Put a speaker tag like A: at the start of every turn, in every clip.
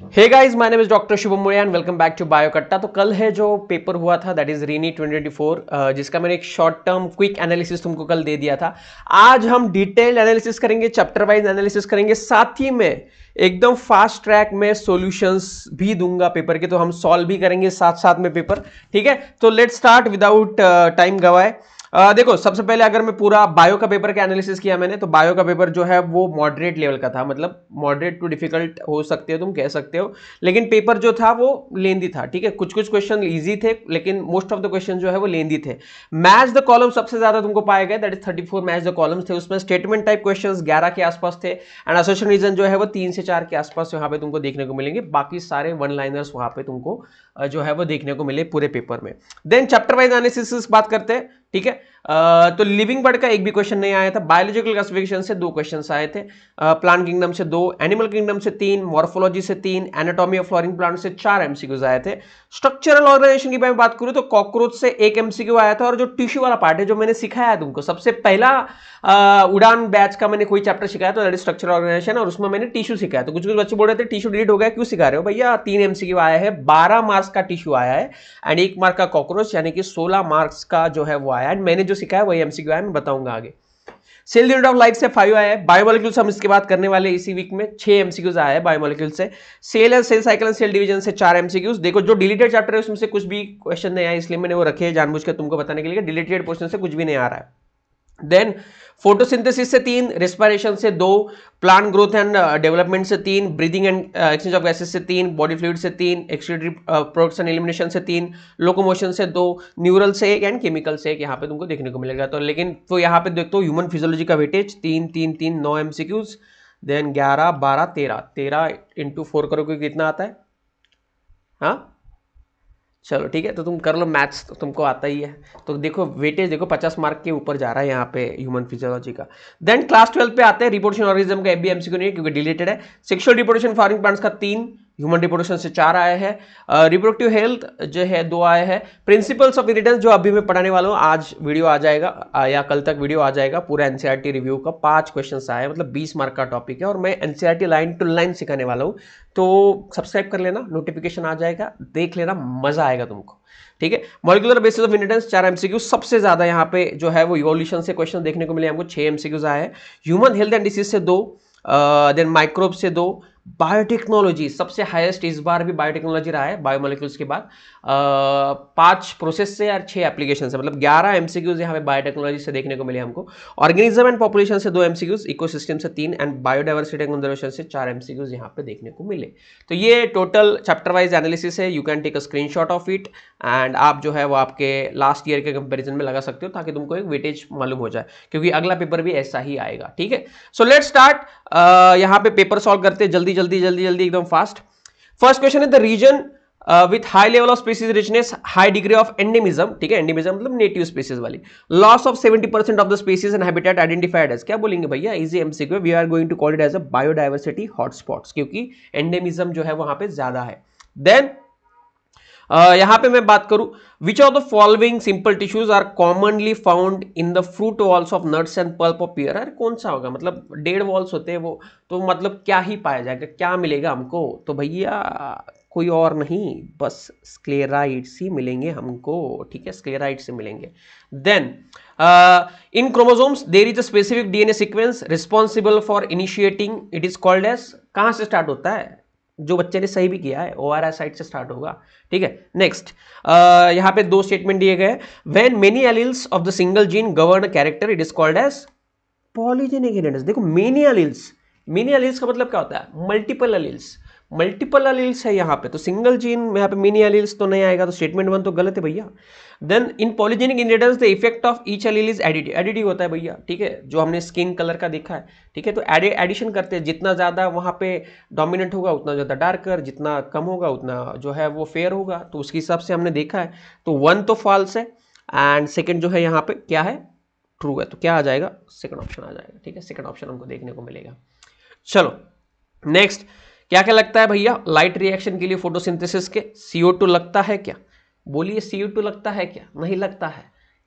A: Hey guys, my name is doctor Shubham Mudiya and welcome back to Biokatta. तो कल है जो पेपर हुआ था दैट इज रीनी 2024, जिसका मैंने एक शॉर्ट टर्म क्विक एनालिसिस तुमको कल दे दिया था। आज हम डिटेल्ड एनालिसिस करेंगे, चैप्टर वाइज एनालिसिस करेंगे, साथ ही में एकदम फास्ट ट्रैक में सॉल्यूशंस भी दूंगा पेपर के, तो हम सॉल्व भी करेंगे साथ साथ में पेपर। ठीक है, तो लेट्स स्टार्ट विदाउट टाइम गवाए। देखो, सबसे पहले अगर मैं पूरा बायो का पेपर का एनालिसिस किया मैंने, तो बायो का पेपर जो है वो मॉडरेट लेवल का था, मतलब मॉडरेट टू डिफिकल्ट हो सकते हो, तुम कह सकते हो। लेकिन पेपर जो था वो लेंदी था। ठीक है, कुछ कुछ क्वेश्चन इजी थे, लेकिन मोस्ट ऑफ द क्वेश्चन जो है वो लेंदी थे। मैच द कॉलम सबसे ज्यादा तुमको पाए गए, that is 34 match the columns थे। उसमें स्टेटमेंट टाइप क्वेश्चंस 11 के आसपास थे, एंड असोसिएशन रीजन जो है वो 3 से 4 के आसपास यहाँ पे तुमको देखने को मिलेंगे। बाकी सारे वन लाइनर्स वहां पे तुमको जो है वो देखने को मिले पूरे पेपर में। देन चैप्टर वाइज एनालिसिस बात करते हैं। ठीक है, तो लिविंग बर्ड का एक भी क्वेश्चन नहीं आया था। बायोलॉजिकल क्लासिफिकेशन से 2 क्वेश्चंस आए थे, प्लांट किंगडम से 2, एनिमल किंगडम से 3, मॉर्फोलॉजी से 3, एनाटॉमी ऑफ फ्लोरिंग प्लांट से 4 एमसीक्यूज आए थे। स्ट्रक्चरल ऑर्गेनाइजेशन की मैं बात करूं तो कॉकरोच से 1 एमसीक्यू आया था, और जो टिश्यू वाला पार्ट है जो मैंने सिखाया तुमको सबसे पहला उड़ान बैच का मैंने कोई चैप्टर सिखाया तो दैट इज स्ट्रक्चरल ऑर्गेनाइजेशन, और उसमें मैंने टिश्यू सिखाया। तो कुछ कुछ बच्चे बोल रहे थे टिश्यू डिलीट हो गया, क्यों सिखा रहे हो भैया? 3 एमसीक्यू आया है, 12 मार्क्स का टिश्यू आया है एंड 1 मार्क का कॉकरोच, यानी कि 16 मार्क्स का जो है वो आया है। मैंने जो सिखाया वही एमसीक्यू आया, मैं बताऊंगा आगे। सेल यूनिट ऑफ लाइफ से 5 आया है। बायोमोलिक्यूल्स हम इसके बाद करने वाले इसी वीक में, 6 एमसीक्यूज आया है बायोमोलिक्यूल से। Cell and cell cycle and cell division से 4 एमसीक्यूज। देखो, जो डिलीटेड चैप्टर है उसमें से कुछ भी क्वेश्चन नहीं आया, इसलिए मैंने वो रखे जानबूझ के तुमको बताने के लिए। डिलीटेड पोर्शन से कुछ भी नहीं आ रहा है। देन फोटोसिंथेसिस से 3, रेस्पिरेशन से 2, प्लांट ग्रोथ एंड डेवलपमेंट से 3, breathing and exchange of gases से 3, बॉडी फ्लूइड से 3, एक्सक्रीटरी प्रोडक्ट्स एंड एलिमिनेशन से 3, लोकोमोशन से 2, न्यूरल से 1 एंड केमिकल से 1 यहाँ पे तुमको देखने को मिलेगा। तो लेकिन तो यहाँ पे देखो ह्यूमन फिजियोलॉजी का वेटेज 3 3 3 9 एमसीक्यूज। देन 11 12 13 13 इंटू 4 करोगे कितना आता है? हाँ, चलो ठीक है, तो तुम कर लो, मैथ्स तो तुमको आता ही है। तो देखो वेटेज देखो 50 मार्क के ऊपर जा रहा है यहाँ पे ह्यूमन फिजियोलॉजी का। देन क्लास 12 पे आते हैं। रिप्रोडक्शन ऑर्गेनिज्म का एबी एमसीक्यू नहीं है क्योंकि डिलीटेड है। सेक्सुअल रिप्रोडक्शन फॉरेन प्लांट्स का 3, ह्यूमन रिप्रोडक्शन से 4 आए हैं। रिप्रोडक्टिव हेल्थ जो है 2 आए हैं। प्रिंसिपल्स ऑफ इरिटेंस जो अभी मैं पढ़ाने वाला हूँ, आज वीडियो आ जाएगा या कल तक वीडियो आ जाएगा, पूरा एनसीईआरटी रिव्यू का 5 क्वेश्चन आए, मतलब 20 मार्क का टॉपिक है, और मैं एनसीईआरटी लाइन टू लाइन सिखाने वाला हूँ। तो सब्सक्राइब कर लेना, नोटिफिकेशन आ जाएगा, देख लेना, मजा आएगा तुमको। ठीक है, molecular basis of inheritance 4 MCQ. सबसे ज्यादा यहाँ पे जो है वो इवोल्यूशन से क्वेश्चन देखने को मिले हमको, 6 एमसीक्यूज आए हैं। ह्यूमन हेल्थ एंड डिसीज से 2, देन माइक्रोब से 2, बायोटेक्नोलॉजी सबसे हाईएस्ट इस बार भी बायोटेक्नोलॉजी रहा है बायोमोलिक्यूल्स के बाद। 5 प्रोसेस से और 6 एप्लीकेशन से, मतलब 11 एमसीक्यूज यहाँ पे बायोटेक्नोलॉजी से देखने को मिले हमको। ऑर्गेनिज्म एंड पॉपुलेशन से 2 एमसीक्यूज, इकोसिस्टम से 3, एंड बायोडाइवर्सिटी एंड कंजर्वेशन से 4 एमसीक्यूज यहाँ पे देखने को मिले। तो ये टोटल चैप्टर वाइज एनालिसिस है। You can take a screenshot of it and आप जो है वो आपके लास्ट ईयर के कंपैरिजन में लगा सकते हो, ताकि तुमको एक वेटेज मालूम हो जाए, क्योंकि अगला पेपर भी ऐसा ही आएगा। ठीक है, सो लेट्स स्टार्ट। यहाँ पे पेपर सॉल्व करते हैं जल्दी जल्दी जल्दी जल्दी एकदम फास्ट। फर्स्ट क्वेश्चन है the region with high level of species richness, high degree of endemism. ठीक है, एंडेमिज्म मतलब नेटिव स्पीसीज वाली। Loss of 70% of the species and habitat identified as, क्या बोलेंगे भैया? Easy MCQ, we are going to call it as a biodiversity hotspots, क्योंकि endemism जो है वहां पे ज्यादा है। देन यहां पे मैं बात करूं, which of the following simple tissues are commonly found in the fruit walls of nuts and pulp of pear. अरे कौन सा होगा, मतलब डेड वॉल्स होते हैं वो, तो मतलब क्या ही पाया जाएगा, क्या मिलेगा हमको? तो भैया कोई और नहीं, बस स्क्लेराइड्स ही मिलेंगे हमको। ठीक है, स्क्लेराइड से मिलेंगे। Then in chromosomes there is a specific DNA sequence responsible for initiating, it is called as, कहां से स्टार्ट होता है? जो बच्चे ने सही भी किया है, ओआरएस साइड से स्टार्ट होगा। ठीक है, नेक्स्ट यहां पे 2 स्टेटमेंट दिए गए। When many alleles of the single gene govern a character, it is called as polygenic inheritance. देखो, मेनी एलील्स का मतलब क्या होता है? मल्टीपल एलील्स, मल्टीपल एलील्स है यहाँ पे, तो सिंगल जीन में यहाँ पे मेनी एलील्स तो नहीं आएगा, तो स्टेटमेंट 1 तो गलत है भैया। Then in polygenic inheritance the effect of each allele is additive, additive होता है भैया। ठीक है, जो हमने स्किन कलर का देखा है। ठीक है, तो एडिशन करते हैं, जितना ज्यादा वहां पे डोमिनेंट होगा उतना ज्यादा डार्कर, जितना कम होगा उतना जो है वो फेयर होगा, तो उसके हिसाब से हमने देखा है। तो 1 तो फॉल्स है, एंड सेकेंड जो है यहाँ पे क्या है? ट्रू है। तो क्या आ जाएगा? सेकंड ऑप्शन आ जाएगा। ठीक है, सेकंड ऑप्शन हमको देखने को मिलेगा। चलो नेक्स्ट, क्या क्या लगता है भैया लाइट रिएक्शन के लिए फोटोसिंथेसिस के? CO2 लगता है क्या? बोलिए, CO2 लगता है क्या? नहीं लगता है,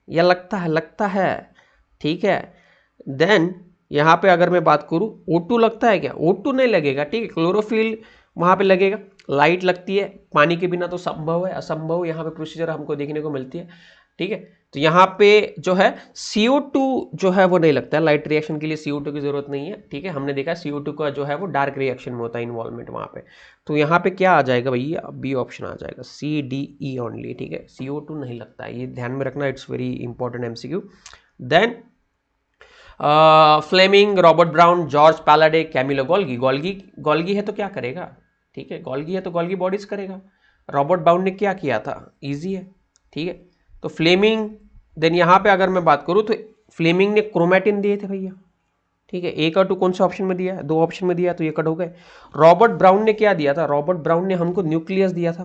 A: या लगता है? लगता है। ठीक है, देन यहां पे अगर मैं बात करूं, O2 लगता है क्या? O2 नहीं लगेगा। ठीक है, क्लोरोफिल वहाँ पे लगेगा, लाइट लगती है, पानी के बिना तो संभव है, असंभव यहाँ पे प्रोसीजर हमको देखने को मिलती है, ठीक है। तो यहाँ पे जो है CO2 जो है वो नहीं लगता है, लाइट रिएक्शन के लिए CO2 की जरूरत नहीं है, ठीक है। हमने देखा CO2 का जो है वो डार्क रिएक्शन में होता है इन्वॉल्वमेंट वहाँ पे। तो यहाँ पे क्या आ जाएगा भैया, बी ऑप्शन आ जाएगा, CDE ओनली, ठीक है। CO2 नहीं लगता है, ये ध्यान में रखना, it's very important MCQ। Then Fleming, Robert Brown, George Palade, Camillo Golgi. Golgi है तो क्या करेगा, ठीक है, गोल्गी है तो गोल्गी बॉडीज करेगा। रॉबर्ट ब्राउन ने क्या किया था, इजी है, ठीक है। तो फ्लेमिंग, देन यहाँ पे अगर मैं बात करूँ तो फ्लेमिंग ने क्रोमैटिन दिए थे भैया, ठीक है। A का 2 कौन से ऑप्शन में दिया है, 2 ऑप्शन में दिया, तो ये कट हो गए। रॉबर्ट ब्राउन ने क्या दिया था, रॉबर्ट ब्राउन ने हमको न्यूक्लियस दिया था,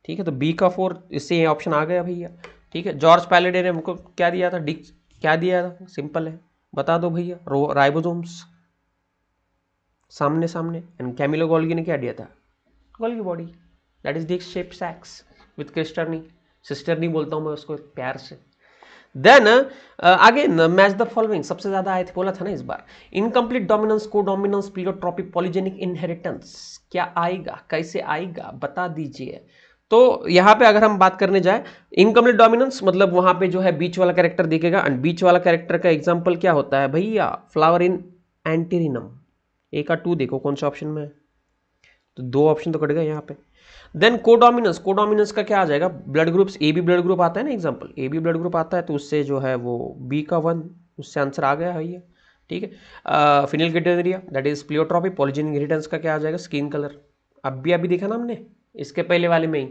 A: ठीक है। तो B का 4, इससे ये ऑप्शन आ गया भैया, ठीक है। जॉर्ज पैलेडे ने हमको क्या दिया था, क्या दिया था, सिंपल है, बता दो भैया, राइबोसोम्स, सामने सामने। एंड कैमिलो गोल्गी ने क्या दिया था, Golgi body, that is disc shape sacs with cisternae, cisternae बोलता हूं मैं उसको प्यार से। Then again match the following, सबसे ज्यादा आए थे, बोला था ना इस बार। Incomplete dominance, codominance, pleiotropic, polygenic inheritance, क्या आएगा, कैसे आएगा, बता दीजिए। तो यहां पे अगर हम बात करने जाए, इनकम्प्लीट डोमिनेंस मतलब वहां पे जो है बीच वाला कैरेक्टर दिखेगा, एंड बीच वाला कैरेक्टर का एग्जांपल क्या होता है भैया, फ्लावर इन एंटीरिनम। A का 2 देखो कौन सा ऑप्शन में है, तो 2 ऑप्शन तो कट गए यहाँ पे। देन कोडोमिनेंस, कोडोमिनेंस का क्या आ जाएगा, blood groups, AB blood group आता है ना, एग्जांपल AB ब्लड ग्रुप आता है, तो उससे जो है वो B का 1, उससे आंसर आ गया है ये, ठीक है। Phenylketonuria, that is pleiotropic, polygenic inheritance का क्या आ जाएगा, स्किन कलर, अभी देखा ना हमने इसके पहले वाले में ही,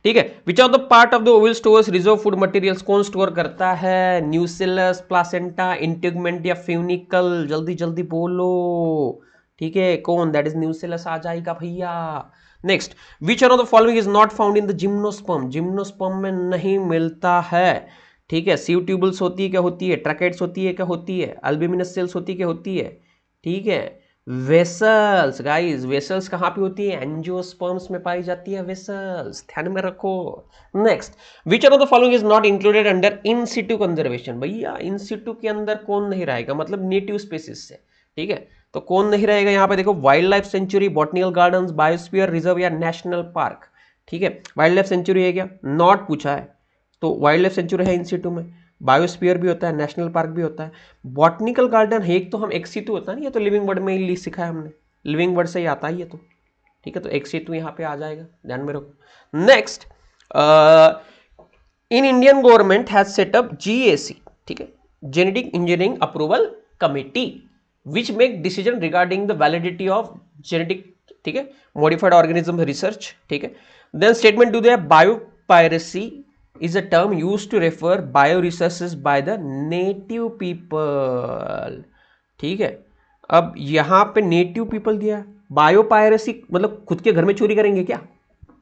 A: ठीक है। विच of the part of the Oval stores reserve food materials, कौन स्टोर करता है, न्यूसिलस, प्लासेंटा, इंटेगमेंट या फ्यूनिकल, जल्दी जल्दी बोलो, ठीक है, कौन, दैट इज न्यूसिलस आ जाएगा भैया। Next, which of the following is not found in the gymnosperm, gymnosperm में नहीं मिलता है, ठीक है। सीव ट्यूबल्स होती है क्या, होती है, ट्रैकेट्स होती है क्या, होती है, अल्ब्यूमिनस सेल्स होती है क्या, होती है, ठीक है। वेसल्स गाइस, वेसल्स कहां पे होती है, एंजियोस्पर्म्स में पाई जाती है वेसल्स, ध्यान में रखो। Next, which of the following is not included under in Situ conservation, भैया इन सिटू के अंदर कौन नहीं रहेगा, मतलब नेटिव स्पीसीज से, ठीक है। तो कौन नहीं रहेगा, यहां पे देखो, wild life sanctuary, botanical gardens, biosphere reserve या नेशनल पार्क, ठीक है। वाइल्ड लाइफ सेंचुरी है क्या, नॉट पूछा है, तो वाइल्ड लाइफ सेंचुरी है इन सिटू में, बायोस्फीयर भी होता है, नेशनल पार्क भी होता है, बॉटनिकल गार्डन है एक, तो हम एक सीटू होता है ना, ये तो लिविंग वर्ड में ही सीखा है हमने, लिविंग वर्ड से ही आता है ये तो, ठीक है। तो एक सीटू यहाँ पे आ जाएगा, ध्यान में रखो। Next, in Indian government has setup GAC, ठीक है, genetic engineering approval committee, which make decision regarding the validity of genetic, ठीक है, मॉडिफाइड ऑर्गेनिज्म रिसर्च, ठीक है। Then statement to the biopiracy is a term used to refer bioresources by the native people, ठीक है। अब यहां पे native people दिया, बायोपायरेसी मतलब खुद के घर में चोरी करेंगे क्या,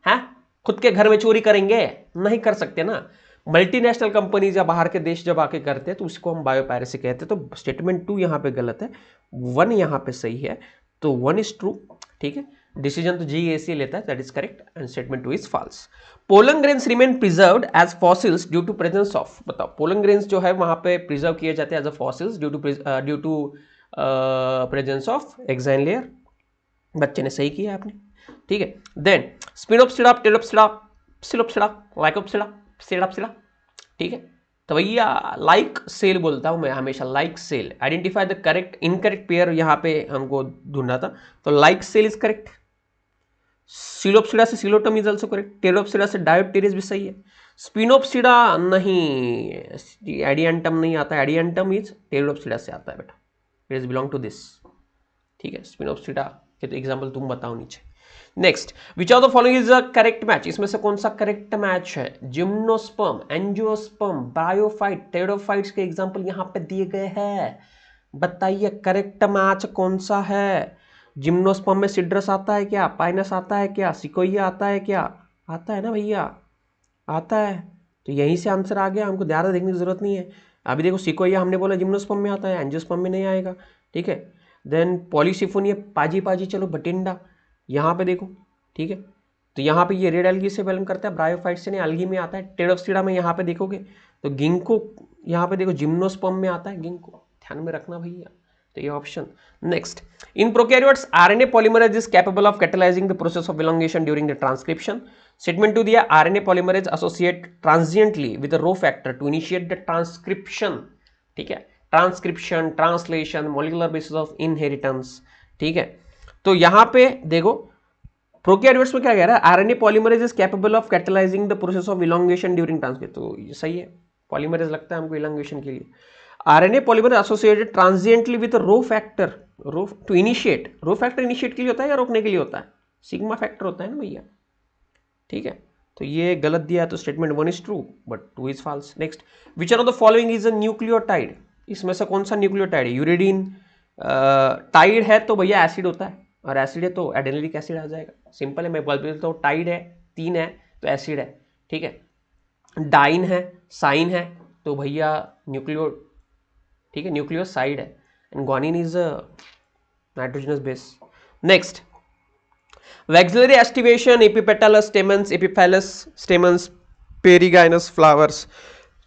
A: है, खुद के घर में चोरी करेंगे, नहीं कर सकते ना। मल्टीनेशनल कंपनीज या बाहर के देश जब आके करते हैं तो उसको हम बायोपायरेसी कहते हैं। तो स्टेटमेंट 2 यहां पे गलत है, 1 यहां पे सही है, तो 1 इज ट्रू, ठीक है। डिसीजन तो GAC लेता है, that is correct, and statement 2 is false. Pollen grains remain preserved as fossils due to presence of, बताओ, पोलन ग्रेन्स जो है वहां पे प्रिजर्व किए जाते हैं as a fossils due to presence of exine layer, बच्चे ने सही किया आपने, ठीक है। Then Sphenopsida, Pteropsida, Psilopsida, Lycopsida, सेडाप्सिडा, ठीक है। तो भैया लाइक सेल बोलता हूं मैं हमेशा, like cell, identify the correct incorrect pair यहां पे हमको ढूंढना था, तो like cell is correct, Psilopsida से Psilotum is also correct, Pteropsida से डायोप्टेरिस भी सही है, स्पिनोप्सिडा नहीं, एडियंटम नहीं आता, एडियंटम इज टेरोप्सिडा से आता है बेटा, it is belong to this, ठीक है। स्पिनोप्सिडा के तो एग्जांपल तुम बताओ नीचे। Next, which of the following is a correct match, इसमें से कौन सा करेक्ट मैच है, जिम्नोस्पर्म, एंजियोस्पर्म, बायोफाइट, टेरोफाइट्स के एग्जांपल यहां पे दिए गए हैं, बताइए करेक्ट मैच कौन सा है। जिम्नोस्पर्म में सिड्रस आता है क्या, पाइनस आता है क्या, सिकोइया आता है क्या, आता है ना भैया, आता है, तो यहीं से आंसर आ गया, हमको ज़्यादा देखने की जरूरत नहीं है। अभी देखो सिकोइया हमने बोला जिम्नोस्पर्म में आता है, एंजियोस्पर्म में नहीं आएगा, ठीक है। देन पॉलीसिफोनिया, पाजी पाजी, चलो बटिंडा, यहाँ पे देखो, ठीक है। तो यहाँ पे ये रेड एल्गी से बिलोंग करता है, ब्रायोफाइट से नहीं, एल्गी में आता है। टेरोप्सिडा में यहाँ पे देखोगे तो गिंको, यहाँ पे देखो जिम्नोस्पर्म में आता है गिंको, ध्यान में रखना भैया, तो ये option. Next, in prokaryotes RNA polymerase is capable of catalysing the process of elongation during the transcription. Statement 2 दिया, RNA polymerase associate transiently with rho factor to initiate the transcription. ठीक है, transcription, translation, molecular basis of inheritance. ठीक है, तो यहां पे देखो prokaryotes में क्या कह रहा है, RNA polymerase is capable of catalysing the process of elongation during transcription. तो ये सही है, पॉलीमरेज लगता है हमको इलॉन्गेशन के लिए। RNA polymerase associated transiently with rho factor, rho to initiate. Rho factor initiate के लिए होता है या रोकने के लिए होता है? सिग्मा फैक्टर होता है ना भैया। ठीक है, तो ये गलत दिया है, तो statement 1 is true but 2 is false. Next, which of the following is a nucleotide. इसमें से कौन सा न्यूक्लियोटाइड है? यूरिडीन। टाइड है तो भैया एसिड होता है, और एसिड है तो एडेनिलिक एसिड आ जाएगा। सिंपल है, मैं बोल देता हूँ, टाइड है 3 है तो एसिड है। ठीक है, डाइन है, साइन है तो भैया न्यूक्लियो, ठीक है, न्यूक्लियोसाइड है। And guanine is a nitrogenous base. Next, vexillary aestivation, epipetalous stamens, epiphyllous stamens, perigynous flowers.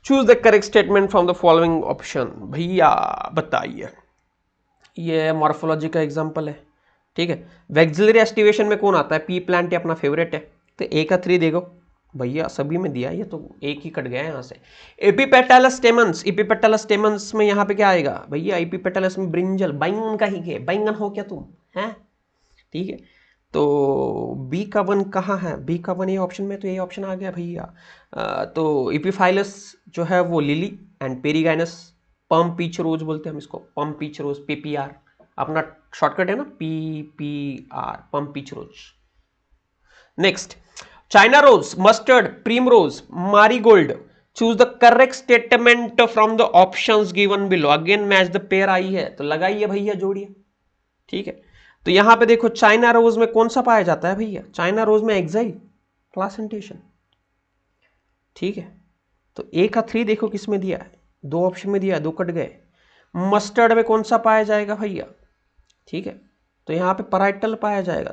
A: Choose the correct statement from the following option. भैया बताइए, ये मॉर्फोलॉजी का एग्जांपल है। ठीक है, वैक्सिलरी एस्टिवेशन में कौन आता है? पी प्लांट अपना फेवरेट है, तो ए का 3 देखो भैया, सभी में दिया, ये तो एक ही कट गया है यहाँ से। एपिपेटलस स्टेमन्स, एपिपेटलस स्टेमन्स में यहाँ पे क्या आएगा भैया? एपिपेटलस में ब्रिंजल, बैंगन का ही के, बैंगन हो क्या तुम हैं? ठीक है, तो बी का 1 कहाँ है? बी का 1 ये ऑप्शन में, तो ये ऑप्शन आ गया भैया। तो एपिफाइलस जो है वो lily, and perigynous plum peach rose बोलते हैं हम इसको, पम पीच रोज, पीपीआर अपना शॉर्टकट है ना, PPR, plum peach rose. Next, China rose, mustard, primrose, marigold. Choose the correct statement from the options given below. Again match the pair I है, तो लगाइए भैया, जोड़िए। ठीक है, तो यहां पे देखो चाइना रोज में कौन सा पाया जाता है भैया? चाइना रोज में एक्साइल, प्लासेंटेशन। ठीक है, तो ए का 3 देखो किस में दिया है, 2 ऑप्शन में दिया है, 2 कट गए। मस्टर्ड में कौन सा पाया जाएगा भैया? ठीक है, तो यहां पे पराइटल पाया जाएगा।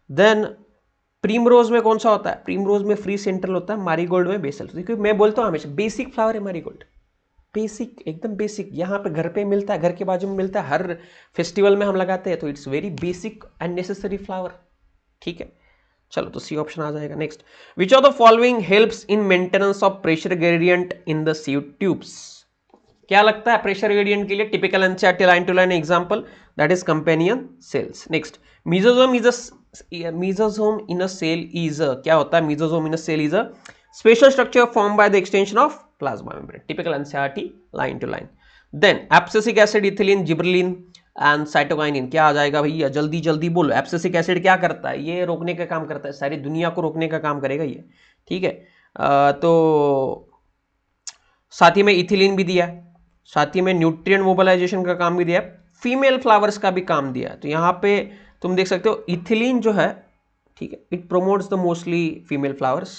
A: देन प्रीमरोज में कौन सा होता है? प्रीमरोज में फ्री सेंट्रल होता है, मारीगोल्ड में बेसल। क्योंकि मैं बोलता हूं हमेशा बेसिक फ्लावर है मारीगोल्ड, बेसिक, एकदम बेसिक। यहाँ पे घर पे मिलता है, घर के बाजू में मिलता है, हर फेस्टिवल में हम लगाते हैं, तो it's very basic and necessary flower. ठीक है, चलो तो सी ऑप्शन आ जाएगा। Next, which of the following helps in maintenance of pressure gradient in the sieve tubes. क्या लगता है प्रेशर ग्रेडियंट के लिए? Typical NCERT line to line example, that is companion cells. Next, mesosome is a, mesosome in a cell is a, क्या होता है? Mesosome in a cell is a special structure form by the extension of plasma membrane. Typical NCERT line to line. Then abscisic acid, ethylene, gibberellin and cytokinin, क्या आ जाएगा भैया? जल्दी जल्दी बोलो। एब्सिसिक एसिड क्या करता है? ये रोकने का काम करता है, सारी दुनिया को रोकने का काम करेगा ये। ठीक है, तो साथ ही में इथिलीन भी दिया, साथ ही में न्यूट्रिएंट मोबिलाइजेशन का काम भी दिया, फीमेल फ्लावर्स का भी काम दिया। तो यहाँ पे तुम देख सकते हो इथिलीन जो है, ठीक है, it promotes the mostly female flowers.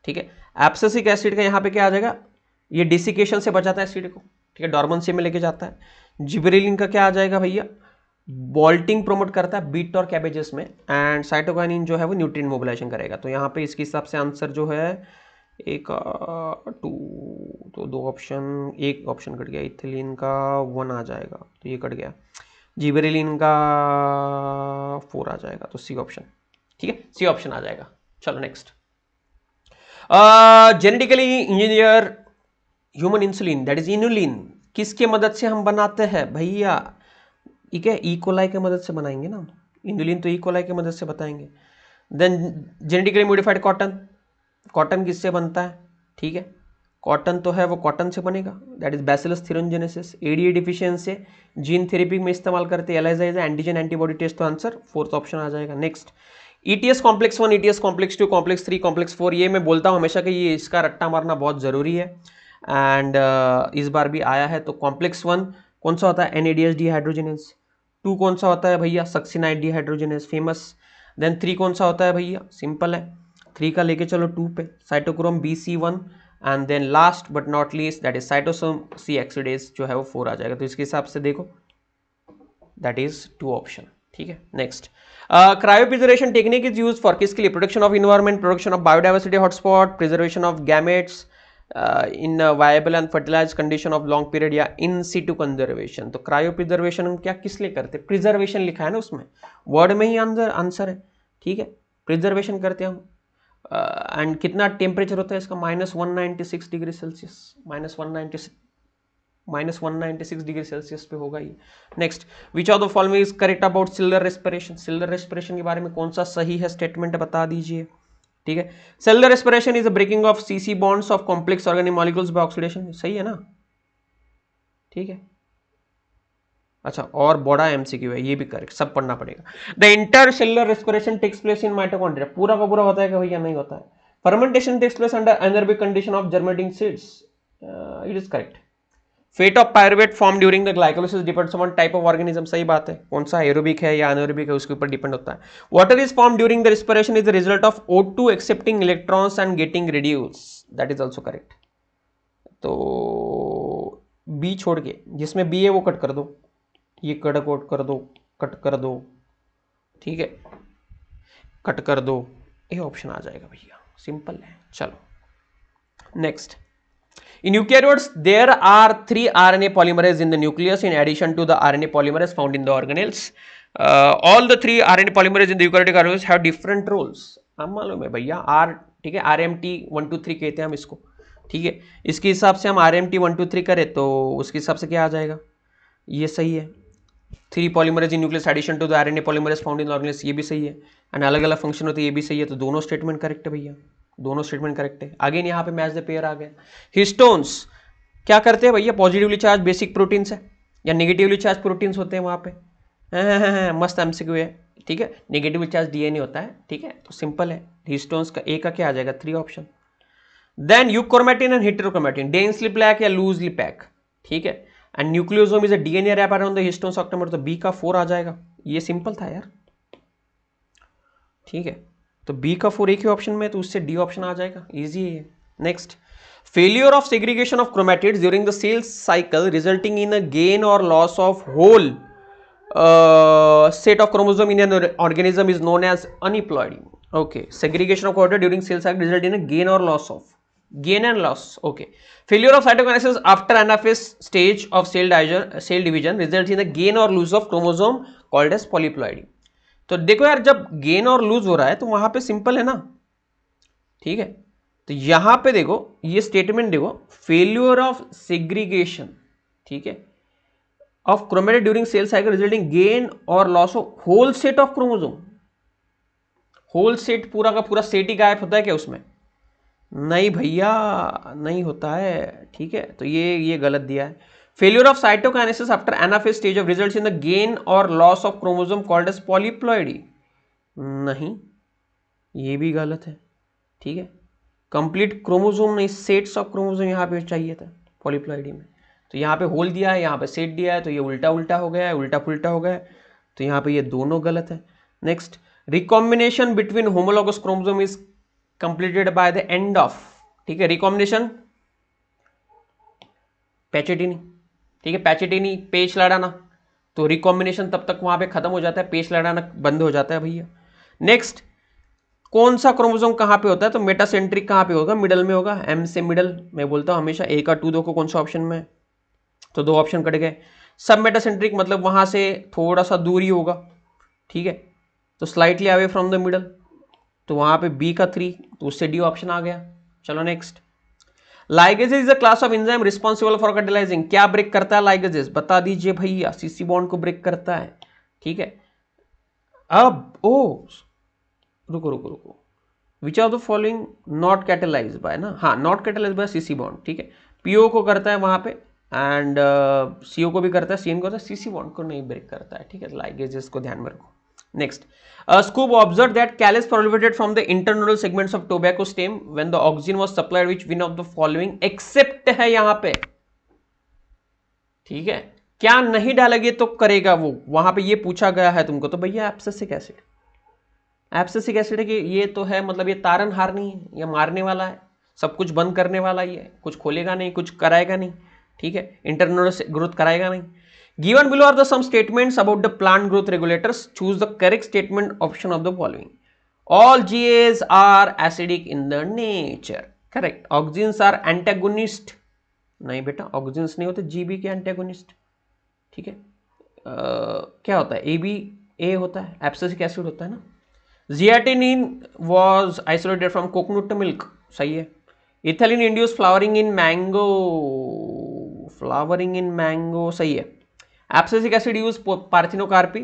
A: ठीक है, एब्सिसिक एसिड का यहाँ पे क्या आ जाएगा? ये डिसिकेशन से बचाता है एसिड को, ठीक है, डॉर्मेंसी में लेके जाता है। जिबरेलिन का क्या आ जाएगा भैया? बॉल्टिंग प्रोमोट करता है बीट और कैबेजेस में। एंड साइटोकाइनिन जो है वो न्यूट्रिएंट मोबिलाइजेशन करेगा। तो यहाँ पे इसके हिसाब से आंसर जो है एक 2, तो 2 ऑप्शन, एक ऑप्शन कट गया, इथिलीन का 1 आ जाएगा, तो ये कट गया। जिबरेलिन का 4 आ जाएगा, तो सी ऑप्शन। ठीक है, सी ऑप्शन आ जाएगा। चलो next, genetically engineer human insulin, that is inulin, किसके मदद से हम बनाते हैं भैया? ठीक है, इकोलाई की मदद से बनाएंगे ना, इनुलिन तो इकोलाई की मदद से बताएंगे। Then genetically modified cotton, cotton किससे बनता है? ठीक है, कॉटन तो है वो कॉटन से बनेगा, that is Bacillus thuringiensis. ADA deficiency gene therapy में इस्तेमाल करते हैं, ELISA is antigen antibody test, तो आंसर 4th ऑप्शन आ जाएगा। Next, ETS complex 1, ETS complex 2, complex 3, complex 4, ये मैं बोलता हूँ हमेशा कि ये इसका रट्टा मारना बहुत जरूरी है, एंड इस बार भी आया है। तो कॉम्प्लेक्स 1 कौन सा होता है? NADs dehydrogenase. 2 कौन सा होता है भैया? सक्सिनाइड डिहाइड्रोजिनेज, फेमस। देन 3 कौन सा होता है भैया? सिंपल है, 3 का लेके चलो 2 पे, cytochrome BC1, and then last but not least that is cytochrome C oxidase जो है वो 4 आ जाएगा। तो इसके हिसाब से देखो दैट इज 2 ऑप्शन। ठीक है, next, cryopreservation technique is use for किसके लिए? Protection of environment, protection of biodiversity hotspot, preservation of gametes, in viable and fertilize condition of long period या इन सीटू कंजर्वेशन। तो क्रायो प्रिजर्वेशन हम क्या किस लिए करते हैं, प्रिजर्वेशन लिखा है ना उसमें, वर्ड में ही आंसर है, ठीक है, प्रिजर्वेशन करते हैं हम। एंड कितना टेम्परेचर होता है इसका, -196 डिग्री सेल्सियस, -196 डिग्री सेल्सियस पे होगा ये। Next, which of the following is correct about cellular respiration, cellular respiration के बारे में कौन सा सही है स्टेटमेंट बता दीजिए, ठीक है। Cellular respiration is the breaking of CC bonds of complex organic molecules by oxidation, सही है ना, ठीक है। अच्छा, और बड़ा एमसीक्यू है, ये भी करेक्ट, सब पढ़ना पड़ेगा। The intercellular respiration takes place in mitochondria, पूरा का पूरा होता है कि भैया नहीं होता है। Fermentation takes place under anaerobic condition of germinating seeds, it is correct. Fate of pyruvate form during the glycolysis depends on type of organism, सही बात है, कौन सा एरोबिक है या अनएरोबिक है उसके ऊपर डिपेंड होता है। Water is form during the respiration is the result of O2 accepting electrons and getting reduce, that is also correct. तो बी छोड़ के जिसमें बी है वो कट कर दो, ये कट कर दो, कट कर दो, ठीक है, कट कर दो, ये ऑप्शन आ जाएगा भैया, सिंपल है। चलो next, in eukaryotes there are 3 RNA polymerase in the nucleus in addition to the RNA polymerase found in the organelles. All the 3 RNA polymerase in the eukaryotic organelles have different roles, अब मालूम है भैया, R, ठीक है, RMT 1 2 3 कहते हैं हम इसको, ठीक है। इसके हिसाब से हम RMT 1 2 3 करें तो उसके हिसाब से क्या आ जाएगा, ये सही है। 3 polymerase in nucleus addition to the RNA polymerase found in organelles, ये भी सही है। एंड अलग अलग फंक्शन होते हैं, ये भी सही है। तो दोनों स्टेटमेंट करेक्ट है भैया, दोनों स्टेटमेंट करेक्ट है। अगेन यहाँ पे मैच द पेयर आ गया। हिस्टोन्स क्या करते हैं भैया, पॉजिटिवली चार्ज बेसिक प्रोटीन्स है या नेगेटिवली चार्ज प्रोटीन्स होते हैं वहाँ पे, मस्त एमसीक्यू है, ठीक है। नेगेटिवली चार्ज डीएनए होता है, ठीक है, तो सिंपल है। हिस्टोन्स का ए का क्या आ जाएगा, 3 option. Then euchromatin and heterochromatin, densely pack या लूजली पैक, ठीक है। And nucleosome is a DNA wrap around the histones octamer, तो बी का 4 आ जाएगा। ये सिंपल था यार, ठीक है। तो बी का 4 एक ही ऑप्शन में, तो उससे डी ऑप्शन आ जाएगा, इजी है ये। Next, failure of segregation of chromatids during the cell cycle resulting in a gain और loss of whole set of chromosome in an organism is known as aneuploidy. Okay, segregation of chromatid during cell cycle result in a gain or loss of, gain and loss. Okay, failure of cytokinesis after anaphase stage of cell division results in a gain or lose of chromosome called as polyploidy. तो देखो यार, जब gain और loose हो रहा है तो वहां पे सिंपल है ना, ठीक है। तो यहां पे देखो, ये स्टेटमेंट देखो, फेल्यूर ऑफ सेग्रीगेशन, ठीक है, of chromatid during cell cycle resulting gain or loss of whole set of chromosome, whole set पूरा का पूरा सेट ही गायब होता है क्या उसमें, नहीं भैया नहीं होता है, ठीक है। तो ये गलत दिया है। Failure of cytokinesis after anaphase stage of results in the gain और loss of chromosome called as polyploidy, नहीं, ये भी गलत है, ठीक है। कंप्लीट क्रोमोसोम नहीं, सेट्स ऑफ क्रोमोसोम यहाँ पे चाहिए था पॉलीप्लॉइडी में। तो यहाँ पे होल दिया है, यहाँ पे सेट दिया है, तो ये उल्टा उल्टा हो गया है, उल्टा पुल्टा हो गया है, तो यहाँ पे ये दोनों गलत है। Next, recombination between homologous chromosome is completed by the end of, ठीक है, रिकॉम्बिनेशन पैचेटिनी, ठीक है, पैचेटिनी पेच लड़ाना, तो रिकॉम्बिनेशन तब तक वहां पे खत्म हो जाता है, पेच लड़ाना बंद हो जाता है भैया। नेक्स्ट, कौन सा क्रोमोसोम कहाँ पे होता है, तो मेटासेंट्रिक कहाँ पे होगा, मिडल में होगा, एम से मिडल, मैं बोलता हूँ हमेशा ए का 2 दो को कौन सा ऑप्शन में, तो 2 ऑप्शन कट गए। सब मेटासेंट्रिक मतलब वहां से थोड़ा सा दूरी होगा, ठीक है, तो slightly away from the middle, तो वहां पे बी का 3, तो उससे डी ऑप्शन आ गया। चलो next, ligases is a class of enzyme responsible for catalysing, क्या ब्रेक करता है लाइगेजेस, बता दीजिए भैया, सीसी बॉन्ड को ब्रेक करता है, ठीक है। अब रुको, which of the following not catalysed by, ना, हाँ, not catalysed by CC bond, ठीक है, पीओ को करता है वहां पे, एंड सीओ को भी करता है, सीएन को करता है, सीसी बॉन्ड को नहीं ब्रेक करता है, ठीक है, लाइगेजेस को ध्यान में रखो। Next, Scoop observed that callus proliferated from the internodal segments of tobacco stem when the oxygen was supplied which one of the following except है यहां पे, ठीक है, क्या नहीं डालेंगे तो करेगा वो, वहां पे ये पूछा गया है तुमको, तो भैया एब्सिसिक एसिड, एब्सिसिक एसिड है कि ये तो है, मतलब ये तारनहार नहीं है, ये मारने वाला है, सब कुछ बंद करने वाला ही है, कुछ खोलेगा नहीं, कुछ कराएगा नहीं, ठीक है, इंटरनोडल ग्रोथ कराएगा नहीं। Given below are the some statements about the plant growth regulators. Choose the correct statement option of the following. All GAs are acidic in the nature. Correct. Auxins are antagonist, नहीं बेटा auxins नहीं होते, GB के antagonist, ठीक है। क्या होता है, ए बी ए होता है, एब्सिसिक एसिड होता है ना। Zeatin was isolated from coconut milk, सही है। Ethylene induce flowering in mango, flowering in mango, सही है। Abscisic acid use parthenocarpy,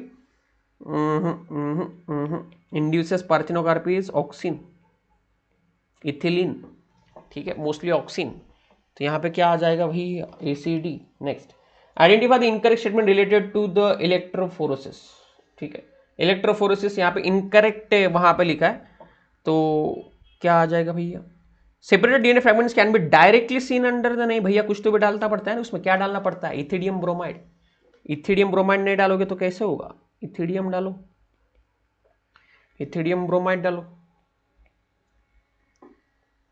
A: induces parthenocarpy is auxin, ethylene, ठीक है, मोस्टली ऑक्सिन। तो यहाँ पे क्या आ जाएगा भाई, ACD. Next, identify the incorrect statement related to the electrophoresis, ठीक है। इलेक्ट्रोफोरोसिस यहाँ पे इनकरेक्ट वहां पे लिखा है, तो क्या आ जाएगा भैया, separated DNA fragments can be directly seen under the, नहीं भैया कुछ तो भी डालना पड़ता है ना उसमें, क्या डालना पड़ता है, इथिडियम ब्रोमाइड। इथिडियम ब्रोमाइड नहीं डालोगे तो कैसे होगा, इथिडियम डालो, इथिडियम ब्रोमाइड डालो,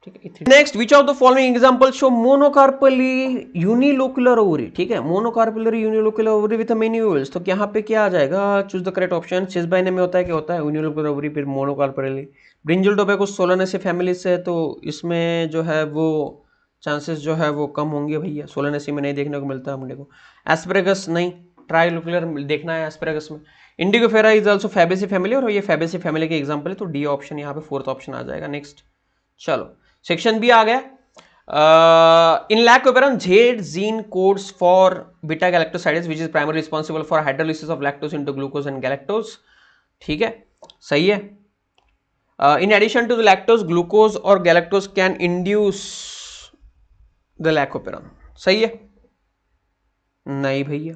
A: ठीक है। Next, which of the following example show monocarpellary unilocular ovary, ठीक है, monocarpellary unilocular ovary with many ovules. तो यहाँ पे क्या आ जाएगा, चूज द करेक्ट ऑप्शन। चिसबाइने में होता है, क्या होता है, यूनिलोकुलर ओवरी, फिर monocarpellary. Brinjal tobacco Solanaceae family से, तो इसमें जो है वो चांसेस जो है वो कम होंगे भैया, सोलानेसी में नहीं देखने को मिलता है मुझे को। एस्परेगस नहीं, ट्राइलोकुलर देखना है एस्परेगस में। Indigofera is also Fabaceae family, और ये फैबेसी फैमिली के एग्जाम्पल है, तो डी ऑप्शन यहाँ पे फोर्थ ऑप्शन आ जाएगा। नेक्स्ट, चलो सेक्शन बी आ गया। In lac operon Z gene codes for beta galactosidase which is primary responsible for hydrolysis of lactose into glucose and galactose, ठीक है, सही है। In addition to the lactose, glucose और galactose can induce the lac operon, सही है, नहीं भैया,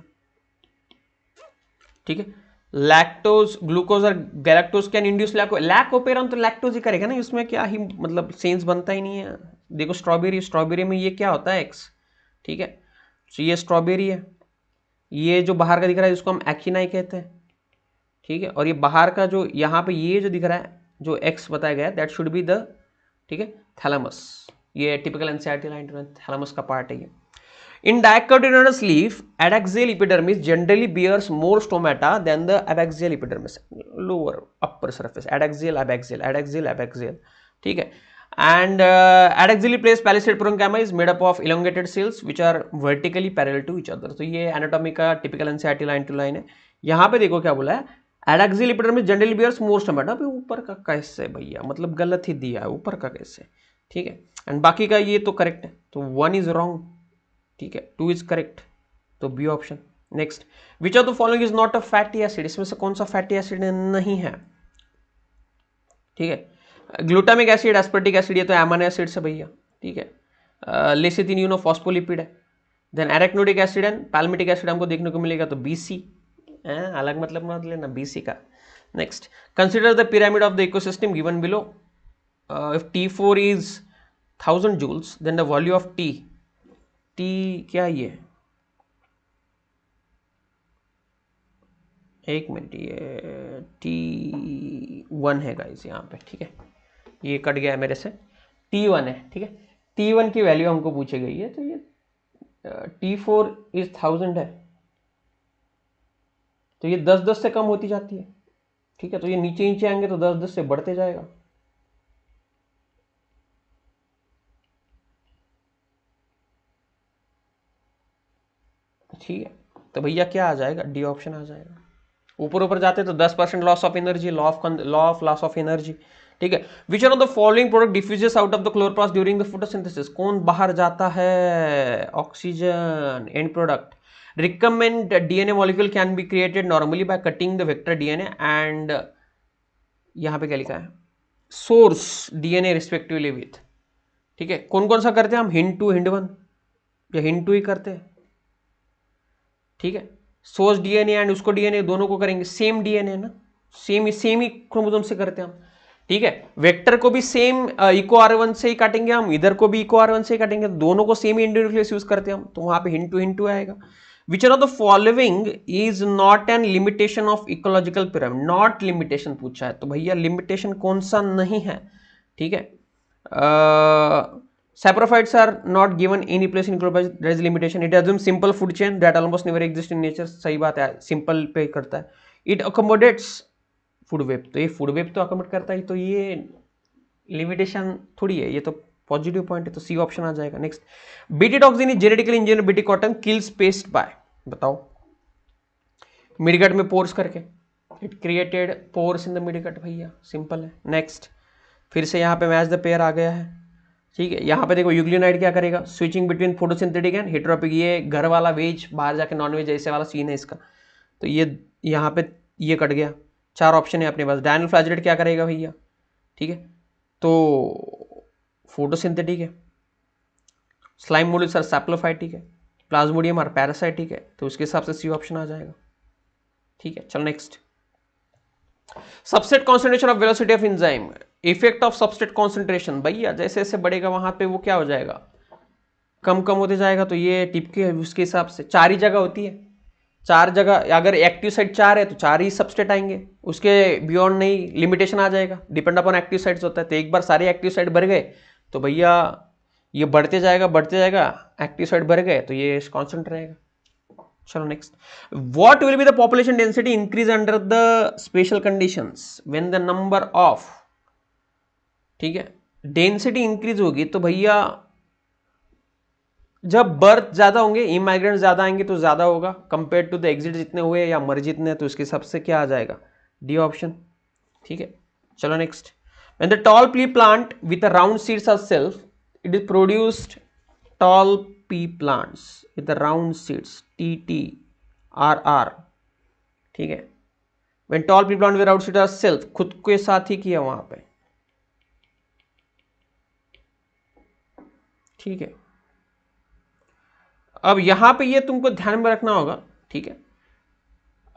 A: ठीक है। लैक्टोज, ग्लूकोज और गैलेक्टोज कैन इंड्यूस लैकोपेरम, तो लैक्टोज ही करेगा ना, इसमें क्या ही मतलब सेंस बनता ही नहीं है। देखो स्ट्रॉबेरी, स्ट्रॉबेरी में ये क्या होता है, एक्स, ठीक है, तो ये स्ट्रॉबेरी है, ये जो बाहर का दिख रहा है इसको हम एक्टिनाई कहते हैं, ठीक है, और ये बाहर का जो यहाँ पे ये जो दिख रहा है, जो एक्स बताया गया है, दैट शुड बी द, ठीक है, थैलेमस। ये टिपिकल एनसीईआरटी लाइन, थैलेमस का पार्ट है ये। In dicotyledonous leaf, adaxial epidermis generally bears more stomata than the abaxial epidermis, lower upper surface, adaxial, abaxial, adaxial, abaxial, ठीक है। And adaxially placed palisade parenchyma is made up of elongated cells which are vertically parallel to each other. तो ये anatomy का typical NCERT line to line है। यहाँ पे देखो क्या बोला है, adaxial epidermis generally bears more stomata, अभी ऊपर का कैसे भैया, मतलब गलत ही दिया है, ऊपर का कैसे, ठीक है। एंड बाकी का ये तो करेक्ट है, तो 1 इज रॉन्ग, ठीक है, 2 इज करेक्ट, तो B option. Next, which of the following is not a fatty acid, इसमें से कौन सा फैटी एसिड नहीं है, ठीक है। ग्लूटामिक एसिड, एस्पर्टिक एसिड, ये तो एमाइनो एसिड से भैया, ठीक है। लेसिथिन यूनो फॉस्फोलिपिड है। देन एरेक्नोडिक एसिड एंड पैल्मिटिक एसिड हमको देखने को मिलेगा, तो बीसी, अलग मतलब मत लेना, बीसी का। Next, consider the pyramid of the ecosystem given below. If T4 is 1000 joules, then the value of T, क्या ये, एक मिनट, ये T1 है गाइस यहाँ पे, ठीक है, ये कट गया मेरे से, T1 है, ठीक है। T1 की वैल्यू हमको पूछी गई है, तो ये T4 इज 1000 है, तो ये 10-10 से कम होती जाती है, ठीक है, तो ये नीचे नीचे आएंगे तो 10-10 से बढ़ते जाएगा, ठीक है। तो भैया क्या आ जाएगा, डी ऑप्शन आ जाएगा। ऊपर ऊपर जाते तो 10% loss of energy, law of loss of energy, ठीक है। विच of the following product diffuses out of the chloroplast during the photosynthesis, कौन बाहर जाता है, oxygen, and product. Recommend DNA molecule can be created normally by cutting the vector DNA and, यहां पे क्या लिखा है, सोर्स डीएनए रिस्पेक्टिवली विथ, ठीक है। कौन कौन सा करते हैं हम, हिंड 2, हिंड 1 या हिंड 2 ही करते हैं, ठीक है। सोर्स डीएनए एंड उसको डीएनए दोनों को करेंगे, सेम डीएनए ना, सेम ही क्रोमोसोम से करते हैं हम, ठीक है। वेक्टर को भी सेम इको R1 से ही काटेंगे हम, इधर को भी इको R1 से ही काटेंगे, दोनों को सेम एंडोन्यूक्लियस यूज करते हैं हम, तो वहां पे हिंड टू आएगा। विच of the following is not an limitation of ecological pyramid, not limitation पूछा है, तो भैया लिमिटेशन कौन सा नहीं है, ठीक है। Saprophytes are not given any place in group, there is limitation. It assumes simple food chain that almost never exist in nature. सही बात है, सिंपल पे करता है। It accommodates food web, तो ये food web तो accommodate करता है, तो ये लिमिटेशन थोड़ी है, ये तो पॉजिटिव पॉइंट है तो सी ऑप्शन आ जाएगा। Next, Bt toxin is genetically engineered Bt cotton kills pest by, बताओ। मिडगट में पोर्स करके, it created pores in the midgut भैया, सिंपल है। नेक्स्ट, फिर से यहाँ पे मैच द पेयर आ गया है, ठीक है। यहाँ पे देखो यूग्लियोनाइड क्या करेगा, स्विचिंग बिटवीन फोटोसिंथेटिक एंड हेटेरोपिक, ये घर वाला वेज बाहर जाके नॉन वेज ऐसे वाला सीन है इसका, तो ये यहाँ पे ये कट गया। 4 ऑप्शन है अपने पास। डायनिल फ्लैजेलेट क्या करेगा भैया, ठीक है, तो फोटोसिंथेटिक है। स्लाइम मोल्ड सर सैप्लोफाइटिक है। प्लाज्मोडियम और पैरासाइटिक है, तो उसके हिसाब से सी ऑप्शन आ जाएगा, ठीक है। चलो next, substrate concentration of velocity of enzyme, effect of substrate concentration, भैया जैसे जैसे बढ़ेगा वहां पे वो क्या हो जाएगा, कम कम होते जाएगा, तो ये टिप के उसके हिसाब से 4 ही जगह होती है, 4 जगह, अगर एक्टिव साइट 4 है तो 4 ही सबस्ट्रेट आएंगे, उसके बियॉन्ड नहीं, लिमिटेशन आ जाएगा, डिपेंड अपॉन एक्टिव साइट्स होता है। तो एक बार सारे एक्टिव साइट भर गए तो भैया ये बढ़ते जाएगा, एक्टिव साइट भर गए तो ये कांस्टेंट रहेगा। चलो next, what will be the population density increase under the special conditions when the number of, ठीक है, डेंसिटी इंक्रीज होगी तो भैया जब बर्थ ज्यादा होंगे, इमाइग्रेंट ज्यादा आएंगे तो ज्यादा होगा कंपेयर टू द एग्जिट जितने हुए या मर जितने, तो उसके हिसाब से क्या आ जाएगा, डी ऑप्शन, ठीक है। चलो next, when the tall pea plant with round seeds are self, it is produced, tall pea plants with round seeds, TTRR, ठीक है। When tall pea plant with round seeds are self, खुद के साथ ही किया वहां पे, ठीक है। अब यहां पे ये तुमको ध्यान में रखना होगा, ठीक है।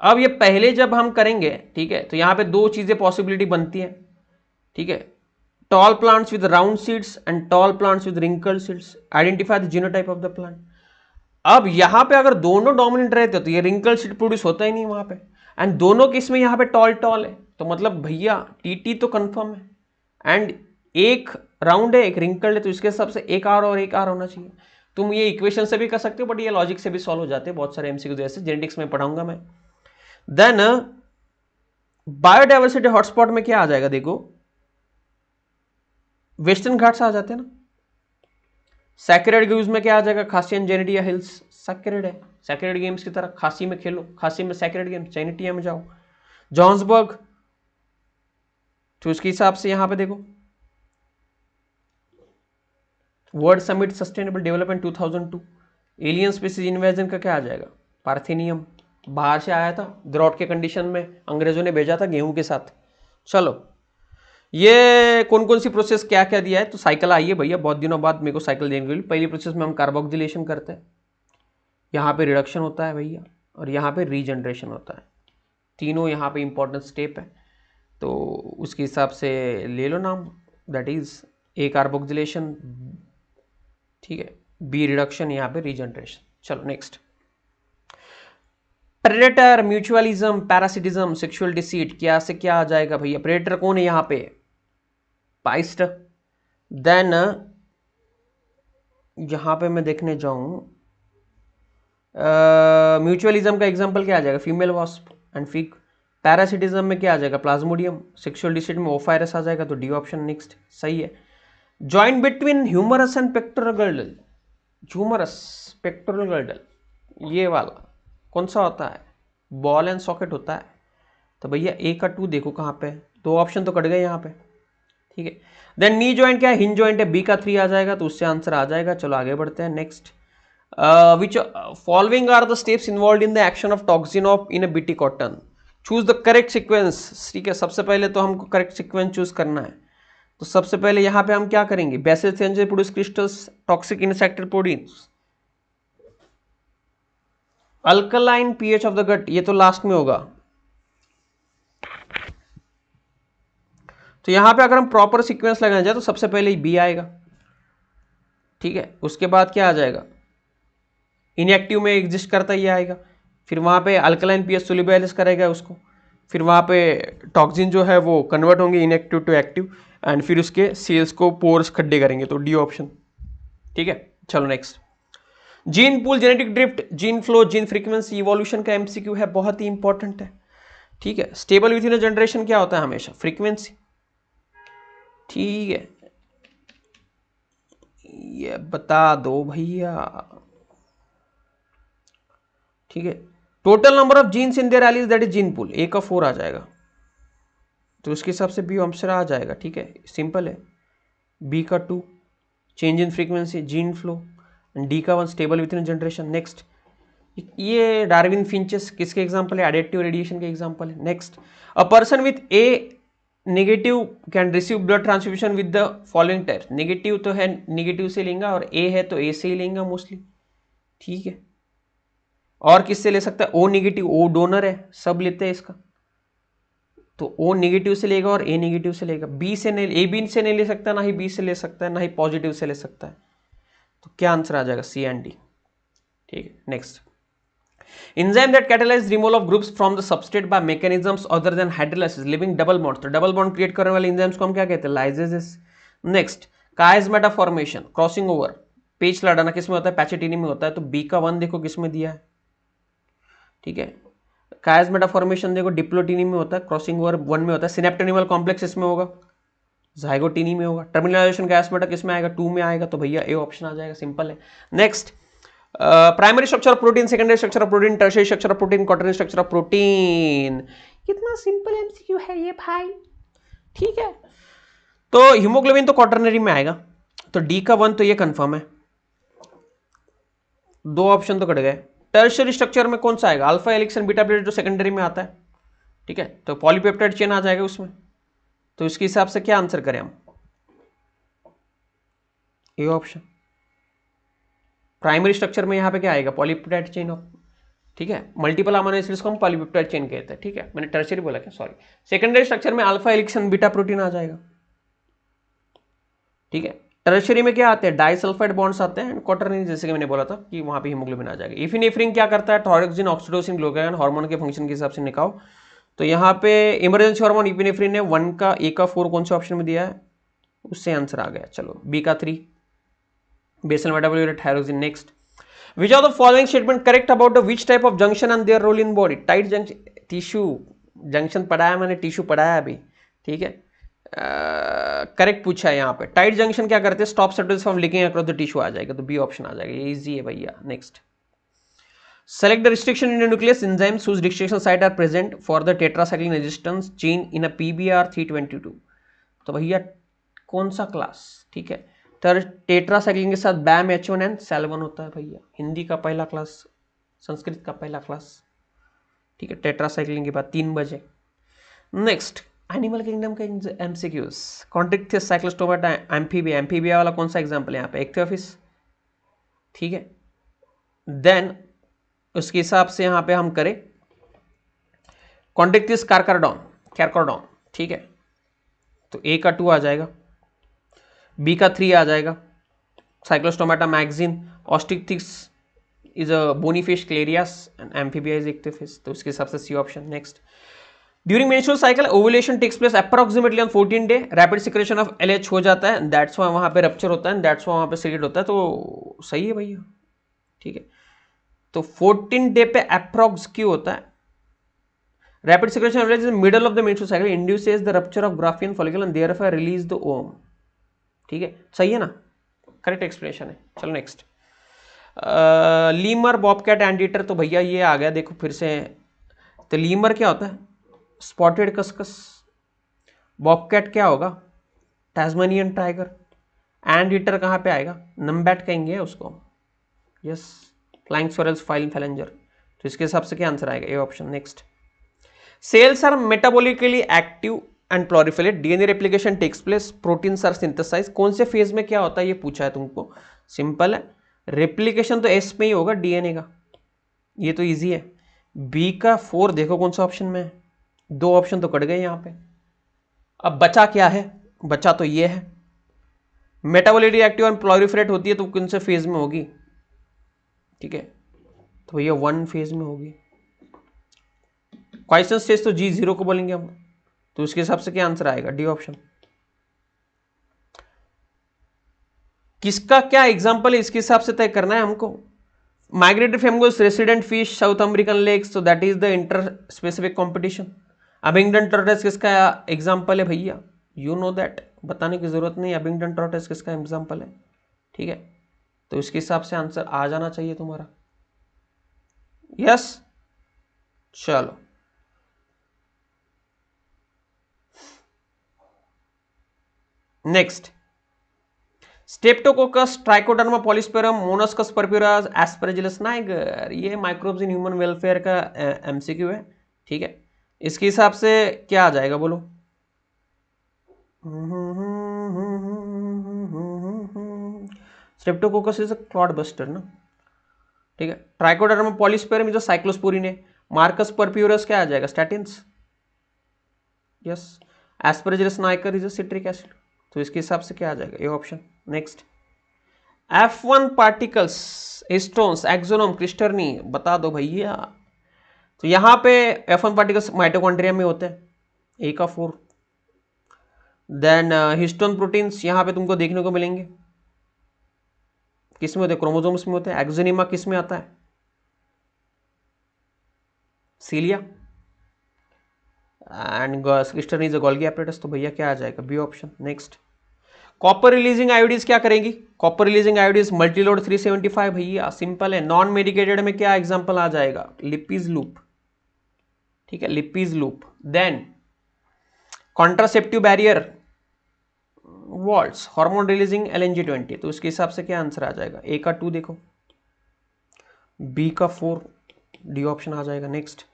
A: अब ये पहले जब हम करेंगे, ठीक है, तो यहां पे 2 चीजें पॉसिबिलिटी बनती है, ठीक है, tall plants with round seeds and tall plants with wrinkled seeds, identify the genotype of the plant. अब यहां पे अगर दोनों डोमिनेंट रहते तो ये रिंकल सीड प्रोड्यूस होता ही नहीं वहां पे, एंड दोनों केस में यहां पे टॉल टॉल है, तो मतलब भैया टीटी तो कंफर्म है, एंड एक राउंड है एक रिंकल्ड है, तो इसके हिसाब से एक आर और एक आर होना चाहिए। तुम ये इक्वेशन से भी कर सकते हो, बट ये लॉजिक से भी सॉल्व हो जाते हैं, बहुत सारे एमसीक्यू जैसे जेनेटिक्स में पढ़ाऊंगा मैं। देन बायोडाइवर्सिटी हॉटस्पॉट में क्या आ जाएगा, देखो वेस्टर्न घाट्स आ जाते हैं ना। सैक्रेड गेम्स में क्या आ जाएगा, खासी एंड जेनेटिया हिल्स, सैक्रेड है, सैक्रेड गेम्स की तरह खासी में खेलो, खासी में सैक्रेड गेम्स, जेनेटिया में जाओ। जॉन्सबर्ग, तो उसके हिसाब से यहां पे देखो world summit sustainable development 2002, alien species invasion का क्या आ जाएगा, पार्थेनियम, बाहर से आया था द्रॉट के कंडीशन में, अंग्रेजों ने भेजा था गेहूं के साथ। चलो, ये कौन कौन सी प्रोसेस क्या क्या दिया है, तो साइकिल आई है भैया, बहुत दिनों बाद मेरे को साइकिल देने के लिए। पहली प्रोसेस में हम कार्बोक्सिलेशन करते हैं, यहाँ पे रिडक्शन होता है भैया, और यहाँ पे रीजनरेशन होता है, तीनों यहाँ पे इंपॉर्टेंट स्टेप है, तो उसके हिसाब से ले लो नाम, दैट इज ए कार्बोक्सिलेशन, ठीक है, बी रिडक्शन, यहाँ पे रीजनरेशन। चलो next, predator, mutualism, parasitism, sexual deceit, क्या से क्या आ जाएगा भैया, प्रेडेटर कौन है यहाँ पे, पाइस्ट। देन यहां पे मैं देखने जाऊं, म्यूचुअलिज्म का एग्जांपल क्या आ जाएगा, female wasp and fig. Parasitism में क्या आ जाएगा, प्लाज्मोडियम। सेक्सुअल डिसीट में ओफायरस आ जाएगा, तो डी ऑप्शन नेक्स्ट सही है। Joint between humerus and pectoral girdle, humerus pectoral girdle, ये वाला कौन सा होता है, बॉल एंड सॉकेट होता है, तो भैया ए का 2 देखो कहां पे, 2 ऑप्शन तो कट गए यहाँ पे, ठीक है। देन नी जॉइंट क्या है, हिंज जॉइंट है, बी का 3 आ जाएगा, तो उससे आंसर आ जाएगा। चलो आगे बढ़ते हैं। Next, which following are the steps involve in the action of toxin of in a Bt cotton, choose the correct sequence, ठीक है। सबसे पहले तो हमको करेक्ट सीक्वेंस चूज करना है, तो सबसे पहले यहां पे हम क्या करेंगे, बेसिल सेंजर produce crystals, toxic insecticidal proteins, alkaline pH of the gut, ये तो लास्ट में होगा, तो यहां पे अगर हम प्रॉपर सीक्वेंस लगाना जाए तो सबसे पहले बी आएगा, ठीक है। उसके बाद क्या आ जाएगा, इनएक्टिव में एग्जिस्ट करता ही आएगा, फिर वहां पे अल्कलाइन पीएच सोल्यूबलाइज करेगा उसको, फिर वहां पे टॉक्सिन जो है वो कन्वर्ट होंगे इनएक्टिव टू एक्टिव, एंड फिर उसके सेल्स को पोर्स खड्डे करेंगे, तो डी ऑप्शन, ठीक है। चलो next, gene pool, genetic drift, gene flow, gene frequency, evolution का एमसीक्यू है, बहुत ही इंपॉर्टेंट है, ठीक है। Stable with in a generation क्या होता है हमेशा, फ्रीक्वेंसी, ठीक है। ये बता दो भैया। ठीक है, total number of genes in their alleles that is gene pool, A का 4 आ जाएगा, तो उसके हिसाब से बी आंसर आ जाएगा। ठीक है, सिंपल है। बी का 2 change in frequency gene flow, D का 1 stable with in generation. Next, ये डार्विन फिंचेस किसके एग्जांपल है? एडिटिव रेडिएशन के एग्जांपल है। Next, a person with A negative can receive blood transfusion with the following types. Negative तो है, negative से लेंगे, और ए है तो ए से ही लेंगे मोस्टली। ठीक है, और किससे ले सकता है? ओ नेगेटिव, ओ डोनर है, सब लेते हैं इसका, तो ओ नेगेटिव से लेगा और ए नेगेटिव से लेगा। बी से नहीं, ए बी से नहीं ले सकता, ना ही बी से ले सकता है, ना ही पॉजिटिव से ले सकता है, तो क्या आंसर आ जाएगा? सी एंड डी। ठीक है, next, enzyme that catalyze removal of groups from the substrate by mechanisms other than hydrolysis living double bonds, तो डबल बॉन्ड क्रिएट करने वाले एंजाइम्स को हम क्या कहते हैं? लाइजेजेस। नेक्स्ट, कायस्मेटा फॉर्मेशन, क्रॉसिंग ओवर, पेच लड़ाना किस में होता है? पैचेटिनी में होता है, तो बी का 1 देखो किस में दिया है। ठीक है, कायस्मेटा फॉर्मेशन देखो डिप्लोटिनी में होता है, क्रॉसिंग ओवर 1 में होता है, सिनेप्टेनिमल कॉम्प्लेक्स इसमें होगा, जाइगोटिनी में होगा, टर्मिनलाइजेशन कायस्मेटा किस में आएगा? 2 में आएगा, तो भैया ए ऑप्शन आ जाएगा, सिंपल है। Next, primary structure of protein, secondary structure of protein, tertiary structure of protein, quaternary structure of protein. कितना सिंपल एमसीक्यू है ये भाई। ठीक है, तो हीमोग्लोबिन तो क्वाटरनरी में आएगा, तो डी का 1 तो ये कंफर्म है, 2 ऑप्शन तो कट गए। टर्शियरी स्ट्रक्चर में कौन सा आएगा? Alpha helix and beta plate जो सेकेंडरी में आता है। ठीक है, तो पॉलीपेप्टाइड चेन आ जाएगा उसमें, तो इसके हिसाब से क्या आंसर करें हम? A option. प्राइमरी स्ट्रक्चर में यहां पे क्या आएगा? पॉलीपेप्टाइड चेन ऑफ, ठीक है, मल्टीपल अमीनो एसिड्स को हम पॉलीपेप्टाइड चेन कहते हैं। ठीक है, मैंने टर्शियरी बोला क्या, सॉरी। सेकेंडरी स्ट्रक्चर में alpha helix and beta protein आ जाएगा। ठीक है, टर्शियरी में क्या आते हैं? डाइसल्फाइड बॉन्ड्स आते हैं, एंड क्वाटरनरी जैसे कि मैंने बोला था कि वहां पे हीमोग्लोबिन आ जाएगा। इफिनेफ्रिन क्या करता है? थायरोक्सिन, ऑक्सीटोसिन, ग्लूकागॉन हार्मोन के फंक्शन के हिसाब से निकालो, तो यहाँ पे इमरजेंसी हार्मोन इफिनेफ्रिन ने 1 का, ए का 4 कौन से ऑप्शन में दिया है? उससे आंसर आ गया। चलो, बी का 3 basal metabolite thyroxine. Next, which of the following statement correct about the which type of junction and their role in body? Tight junction, tissue junction पढ़ाया मैंने, टिश्यू पढ़ाया अभी। ठीक है, करेक्ट पूछा है यहाँ पे। टाइट जंक्शन क्या करते हैं? Stop settles from leaking across the tissue आ जाएगा, तो बी ऑप्शन आ जाएगा, ये इजी है भैया। Next, select the restriction in nucleus enzymes whose restriction site are present for the tetracycline resistance chain in a PBr 322, तो भैया कौन सा क्लास? ठीक है, टेट्रासाइक्लिन के साथ बैम H1 एंड सेल1 होता है भैया। हिंदी का पहला क्लास, संस्कृत का पहला क्लास। ठीक है, टेट्रासाइक्लिन के बाद 3 बजे। नेक्स्ट, एनिमल किंगडम के एमसीक्यूज, कॉन्ट्रिक्थियस, साइक्लोस्टोमाटा, एम्फीबिया। एम्फीबिया वाला कौन सा एग्जांपल है यहाँ पे? इक्थियोफिस। ठीक है, देन उसके हिसाब से यहाँ पे हम करें कॉन्ट्रिक्थियस कार्कार्डॉन, कैरकोडॉन। ठीक है, तो ए का 2 आ जाएगा, बी का 3 आ जाएगा, Cyclostomata Myxine, Osteichthyes is a bony fish Clarias, and Amphibia is Ichthyophis, तो उसके हिसाब से C option. Next, during menstrual cycle ovulation takes place approximately on 14 day, rapid secretion of LH हो जाता है, दैट्स व्हाई वहां पे रप्चर होता है, दैट्स व्हाई वहां पे सीडेड होता है, तो सही है भैया। ठीक है, तो 14 डे पे अप्रोक्स क्यों होता है? Rapid secretion of LH is middle of the menstrual cycle, induces the rupture of Graafian follicle and therefore release the ovum. ठीक है, सही है ना, करेक्ट एक्सप्लेनेशन है। चलो नेक्स्ट, लीमर, बॉबकैट, एंडीटर, तो भैया ये आ गया देखो फिर से। तो लीमर क्या होता है? Spotted cuscus. बॉबकैट क्या होगा? टास्मानियन टाइगर। एंडीटर कहाँ पे आएगा? नम्बैट कहेंगे उसको, yes, flying squirrels, flying phalanger, तो इसके हिसाब से क्या आंसर आएगा? A option. Next, cells are metabolically active and proliferate, DNA replication takes place, proteins are synthesise, कौन से फेज में क्या होता है ये पूछा है तुमको। सिंपल है, रेप्लिकेशन तो एस में ही होगा डीएनए का, ये तो इजी है। बी का 4 देखो कौन सा ऑप्शन में है, 2 ऑप्शन तो कट गए यहाँ पे। अब बचा क्या है? बचा तो ये है, मेटाबोलिकली एक्टिव एंड प्लोरिफेरेट होती है तो कौन से फेज में होगी? ठीक है, तो ये 1 फेज में होगी। क्वेश्चन स्टेज तो G0 को बोलेंगे हम, तो उसके हिसाब से क्या आंसर आएगा? D option. किसका क्या एग्जांपल है इसके हिसाब से तय करना है हमको। Migratory flamingos, resident fish, South American lakes, तो that is the interspecific competition. Abingdon tortoise किसका एग्जांपल है भैया? यू नो दैट, बताने की जरूरत नहीं। अबिंगडन टॉर्टोइस किसका एग्जांपल है? ठीक है, तो इसके हिसाब से आंसर आ जाना चाहिए तुम्हारा। यस, चलो next, Streptococcus, Trichoderma polysporum, Monascus purpureus, Aspergillus niger, ये माइक्रोब्स इन ह्यूमन वेलफेयर का एमसीक्यू है। ठीक है, इसके हिसाब से क्या आ जाएगा बोलो? Streptococcus is a clot buster ना। ठीक है, Trichoderma polysporum is a cyclosporin है। मार्कस परप्यूरस क्या आ जाएगा? Statins. Yes, Aspergillus niger is a citric acid, तो इसके हिसाब से क्या आ जाएगा? A option. Next, F1 particles, stones, axoneme, cisternae, बता दो भैया। तो यहां पे F1 पार्टिकल्स माइटोकॉन्ड्रिया में होते हैं, ए का 4। देन हिस्टोन प्रोटीन्स यहां पे तुमको देखने को मिलेंगे, किस में होते हैं? क्रोमोसोम्स में होते हैं। एक्सोनिमा किस में आता है? Cilia. And cisternae is a Golgi apparatus, तो भैया क्या आ जाएगा? B option. Next, copper releasing IUDs क्या करेंगी? कॉपर रिलीजिंग आयोडीज मल्टीलोड 375, भैया सिंपल है। नॉन मेडिकेटेड में क्या एग्जांपल आ जाएगा? Lippes loop. ठीक है, Lippes loop. Then contraceptive barrier, vaults, hormone releasing LNG-20, तो उसके हिसाब से क्या आंसर आ जाएगा? ए का 2 देखो, बी का 4, डी ऑप्शन आ जाएगा। नेक्स्ट,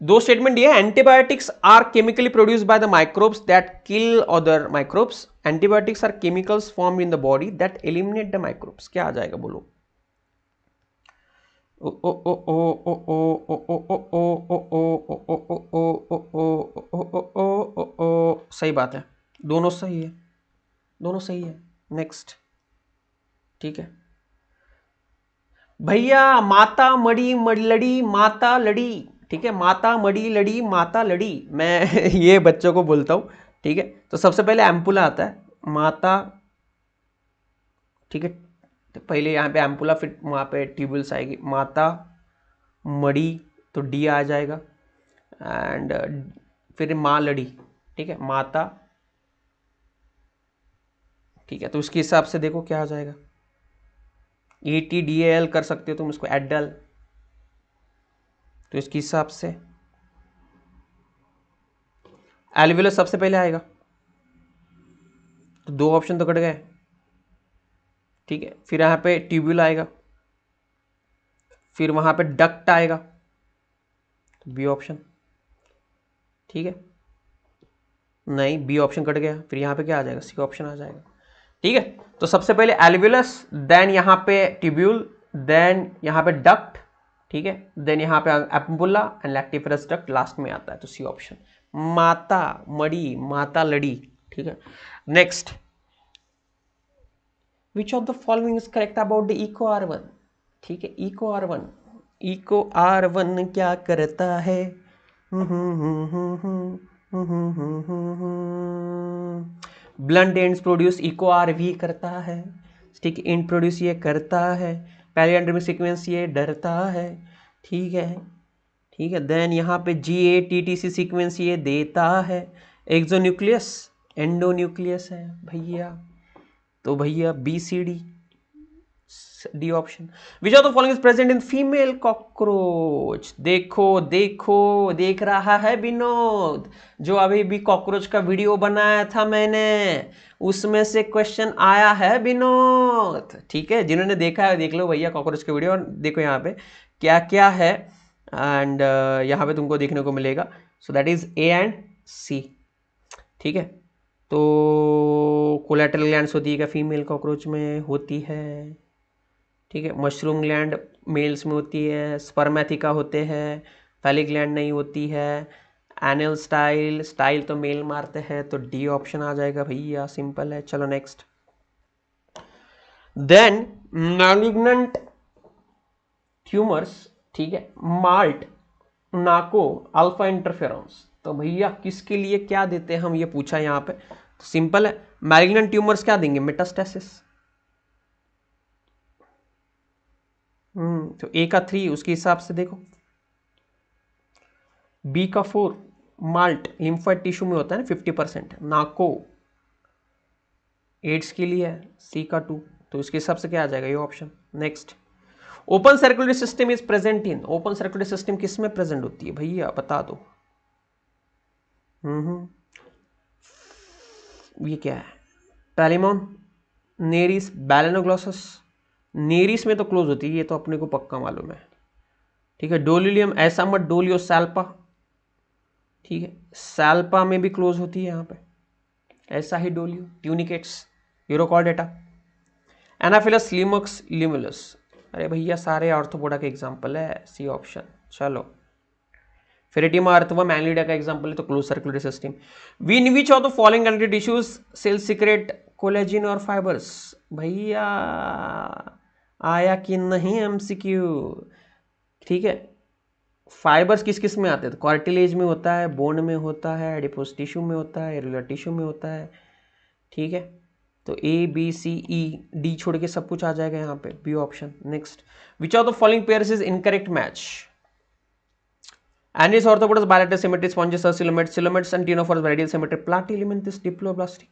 A: दो स्टेटमेंट दिए, antibiotics are chemically produced by the microbes that kill other microbes, antibiotics are chemicals formed in the body that eliminate the microbes, क्या आ जाएगा बोलो? ओ ओ ओ ओ ओ ओ ओ ओ ओ ओ ओ ओ, सही बात है, दोनों सही है, दोनों सही है। नेक्स्ट, ठीक है भैया, माता मड़ी लड़ी माता लड़ी, ठीक है, माता मड़ी लड़ी माता लड़ी, मैं ये बच्चों को बोलता हूं। ठीक है, तो सबसे पहले एम्पुला आता है, माता। ठीक है, तो पहले यहाँ पे एम्पुला, फिर वहाँ पे ट्यूबुल्स आएगी, माता मड़ी, तो डी आ जाएगा। एंड फिर माँ लड़ी, ठीक है, माता। ठीक है, तो उसके हिसाब से देखो क्या आ जाएगा? ETDAL कर सकते हो तुम इसको, एडल, तो इसके हिसाब से एल्वियोलस सबसे पहले आएगा, तो 2 ऑप्शन तो कट गए। ठीक है, फिर यहाँ पे ट्यूब्यूल आएगा, फिर वहाँ पे डक्ट आएगा, तो बी ऑप्शन। ठीक है, नहीं, बी ऑप्शन कट गया, फिर यहाँ पे क्या आ जाएगा? सी ऑप्शन आ जाएगा। ठीक है, तो सबसे पहले एल्वियोलस, देन यहाँ पे ट्यूब्यूल, देन यहाँ पे डक्ट, ठीक है, देन यहाँ पे एम्पुला एंड लैक्टिफरस डक्ट लास्ट में आता है, तो सी ऑप्शन, माता मड़ी माता लड़ी। ठीक है, next, which of the following is correct about the Eco R1? ठीक है, इको R1, इको R1 क्या करता है? Blunt ends produce Eco RV करता है, ठीक है, एंड प्रोड्यूस ये करता है, पैलिएंड्रोमिक सीक्वेंस ये डरता है। ठीक है, ठीक है, देन यहाँ पे GATTC सीक्वेंस ये देता है, एक्सोन्यूक्लियस एंडोन्यूक्लियस है भैया, तो भैया BCD, D option. Which of the following is present in female cockroach? देखो देखो, देख रहा है विनोद, जो अभी भी कॉकरोच का वीडियो बनाया था मैंने, उसमें से क्वेश्चन आया है विनोद। ठीक है, जिन्होंने देखा है देख लो भैया कॉकरोच के वीडियो, देखो यहाँ पे क्या क्या है, एंड यहाँ पे तुमको देखने को मिलेगा। So that is A and C। ठीक है, तो कोलेटरल ग्लैंड्स होती है क्या फीमेल कॉकरोच में? होती है। ठीक है, मशरूम ग्लैंड मेल्स में होती है, स्पर्मेथिका होते हैं, फैलिक ग्लैंड नहीं होती है, एनल स्टाइल, स्टाइल तो मेल मारते हैं, तो डी ऑप्शन आ जाएगा भैया, सिंपल है। चलो नेक्स्ट, देन मैलिग्नेंट ट्यूमर्स, ठीक है, माल्ट, नाको, अल्फा इंटरफेरॉन्स, तो भैया किसके लिए क्या देते हैं हम, ये पूछा यहाँ पे, तो सिंपल है, मैलिग्नेंट ट्यूमर्स क्या देंगे? मेटास्टेसिस। तो ए का 3, उसके हिसाब से देखो, बी का 4, माल्ट लिम्फोइड टिश्यू में होता है ना 50%, नाको एड्स के लिए है, सी का 2, तो इसके हिसाब से क्या आ जाएगा ये option. Next, open circulatory system is present in, open circulatory system किस में प्रेजेंट होती है भैया बता दो। ये क्या है, पैलिमोन, नेरिस, बैलेनोग्लॉसस। नेरिस में तो क्लोज होती है, ये तो अपने को पक्का मालूम है, ठीक है। डोलिलियम, ऐसा मत डोलियो सैल्पा, ठीक है, सैल्पा में भी क्लोज होती है यहाँ पे, ऐसा ही Doliolum, tunicates, Urochordata, Anopheles, Limax, Limulus. अरे भैया सारे ऑर्थोपोडा के एग्जाम्पल है, सी ऑप्शन। चलो, फेरेटिमा अर्थवर्म, एनलिडा का एग्जांपल है तो close circulatory system. In which of the following connective tissues cell secret collagen और फाइबर्स। भैया आया कि नहीं एमसीक्यू, ठीक है। फाइबर्स किस किस में आते हैं, तो कार्टिलेज में होता है, बोन में होता है, एडिपोज टिश्यू में होता है, एरुलर टिश्यू में होता है, ठीक है। तो A B C E D छोड़ के सब कुछ आ जाएगा यहाँ पे, B option. Next, which of the following pairs is incorrect match. Anis orthopodas, bilateral symmetry, sponges, coelomates, coelomates and ctenophores, radial symmetry, platyhelminths, diploblastic,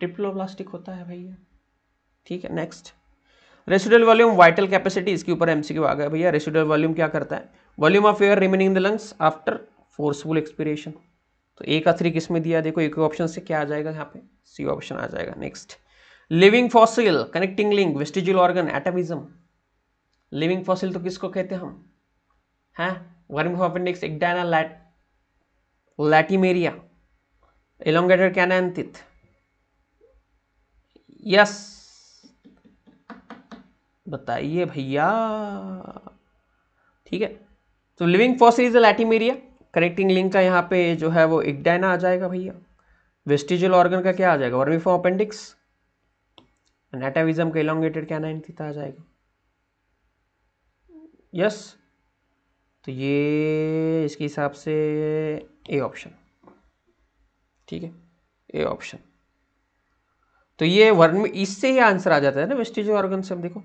A: diploblastic होता है भैया, ठीक है। Next, residual volume, vital capacity, इसके ऊपर एमसीक्यू आ गया भैया। Residual volume क्या करता है, volume of air remaining in the lungs after forceful expiration. तो ए का 3 किस में दिया, देखो एक ऑप्शन से क्या आ जाएगा यहाँ पे, सी ऑप्शन आ जाएगा। Next, living fossil, connecting link, vestigial organ, atavism. Living fossil तो किसको कहते हैं हम, हैं, worm of appendix, echidna, Latimeria, elongated canantith, yes बताइए भैया, ठीक है। तो living fossil is Latimeria, connecting link का यहाँ पे जो है वो इक्डाना आ जाएगा भैया। वेस्टिजियल ऑर्गन का क्या आ जाएगा, वर्मिफॉर्म अपेंडिक्स, एटाविज्म का elongated canantith आ जाएगा, यस। तो ये इसके हिसाब से ए ऑप्शन, ठीक है, ए ऑप्शन। तो ये वर्म, इससे ही आंसर आ जाता है ना वेस्टिजियल ऑर्गन से। अब देखो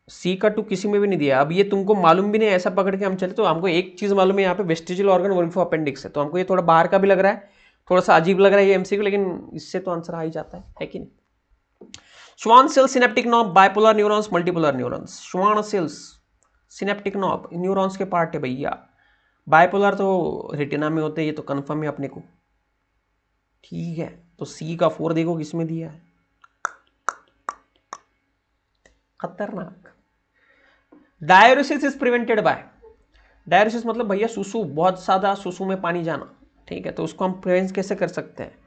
A: सी का 2 किसी में भी नहीं दिया, अब ये तुमको मालूम भी नहीं, ऐसा पकड़ के हम चले तो हमको एक चीज मालूम है यहाँ पे वेस्टिजियल ऑर्गन वर्मिफॉर्म अपेंडिक्स है, तो हमको ये थोड़ा बाहर का भी लग रहा है, थोड़ा सा अजीब लग रहा है ये एमसीक्यू, लेकिन इससे तो आंसर आ ही जाता है कि नहीं। Schwann cell, synaptic knob, bipolar neurons, multipolar neurons. Schwann cells, synaptic knob neurons के पार्ट है भैया, बाइपोलर तो रेटिना में होते हैं, ये तो कंफर्म है अपने को, ठीक है। तो सी का 4 देखो किसमें दिया है, खतरनाक। डाययूरेसिस इज प्रिवेंटेड बाय, डाययूरेसिस मतलब भैया सुसु, बहुत ज्यादा सुसु में पानी जाना, ठीक है। तो उसको हम प्रिवेंट कैसे कर सकते हैं,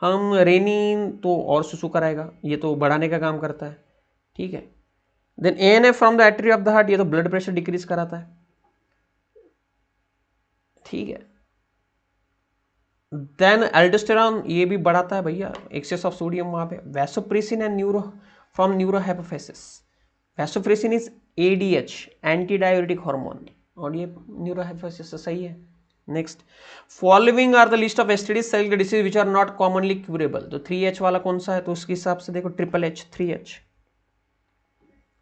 A: हम रेनिन तो और सुसु कराएगा, ये तो बढ़ाने का काम करता है, ठीक है। Then ANF from the artery of the heart, ये तो ब्लड प्रेशर डिक्रीज कराता है, ठीक है। देन एल्डोस्टेरॉन, ये भी बढ़ाता है भैया, एक्सेस ऑफ सोडियम वहां पे। Vasopressin and neuro from neurohypophysis, vasopressin is ADH, anti diuretic hormone, और ये न्यूरोहेपेफेसिस से सही है। Next, following are the list of STDs, cell disease which are not commonly curable. तो 3H वाला कौन सा है, तो उसके हिसाब से देखो triple H, 3H,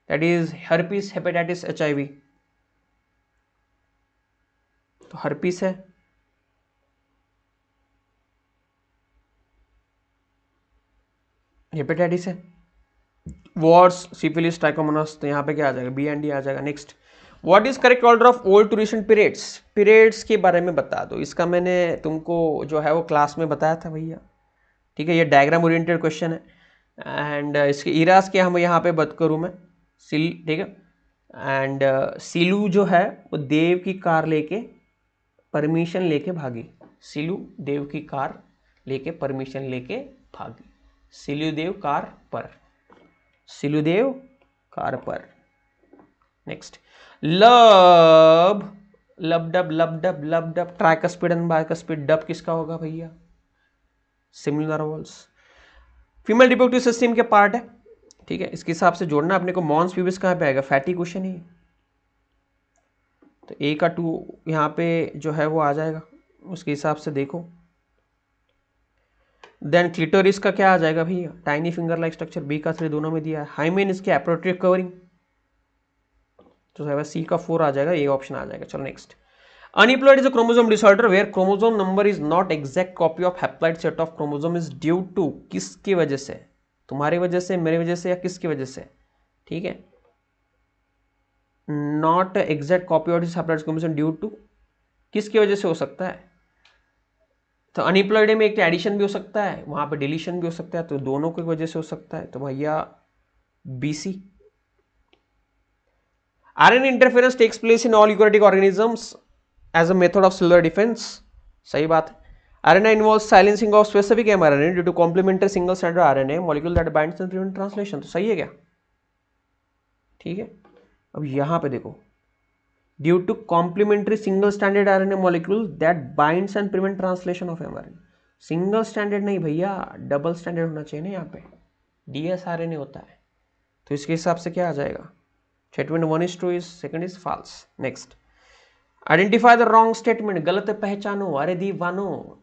A: that is herpes, hepatitis, HIV। तो हर्पीस है, हेपेटाइटिस है, वॉर्स, सिफिलिस, ट्राइकोमोनास। तो यहाँ पे क्या आ जाएगा, बी एंड डी आ जाएगा। Next, what is correct order of old duration periods, periods के बारे में बता दो। इसका मैंने तुमको जो है वो क्लास में बताया था भैया, ठीक है। ये डायग्राम ओरिएंटेड क्वेश्चन है, एंड इसके इराज के हम यहाँ पे बात करूँ मैं, सिल, ठीक है। एंड सिलू जो है वो देव की कार लेके परमिशन लेके भागी, सिलू देव की कार लेके परमिशन लेके भागी, सिलुदेव कार पर, सिलुदेव कार पर। नेक्स्ट, लब, लब dub, tricuspid and bicuspid, dub किसका होगा भैया, similar walls, female reproductive system के पार्ट है, ठीक है। इसके हिसाब से जोड़ना अपने को, मॉन्स प्यूबिस कहाँ पे आएगा, फैटी क्वेश्चन ही, तो ए का 2 यहाँ पे जो है वो आ जाएगा, उसके हिसाब से देखो। देन क्लिटोरिस का क्या आ जाएगा भैया, tiny finger like structure, B का 3 दोनों में दिया है। हाइमेन इसके एप्रोट्रिक कवरिंग, तो सी का 4 आ जाएगा, ये ऑप्शन आ जाएगा। चलो next, aneuploid is a chromosome disorder where chromosome number is not exact copy of haploid set of chromosome is due to, किसकी वजह से, तुम्हारी वजह से, मेरी वजह से, या किसकी वजह से, ठीक है। Not exact copy of this due to, किसकी वजह से हो सकता है, तो अनएम्प्लॉयड में एक एडिशन भी हो सकता है, वहां पे डिलीशन भी हो सकता है, तो दोनों की वजह से हो सकता है, तो भैया BC. RNA interference takes place in all eukaryotic organisms as a method of cellular defence, सही बात है। RNA involves silencing of specific mRNA due to complementary single stranded RNA molecule that binds and prevent translation, तो सही है क्या, ठीक है। अब यहां पे देखो, due to complementary single stranded RNA molecule that binds and prevent translation of mRNA, single stranded नहीं भैया, डबल स्टैंडर्ड होना चाहिए ना, यहाँ पे डीएसआरएनए होता है, तो इसके हिसाब से क्या आ जाएगा, statement 1 is true, second is false. Next, identify the wrong statement, गलत पहचानो, अरे दीवानो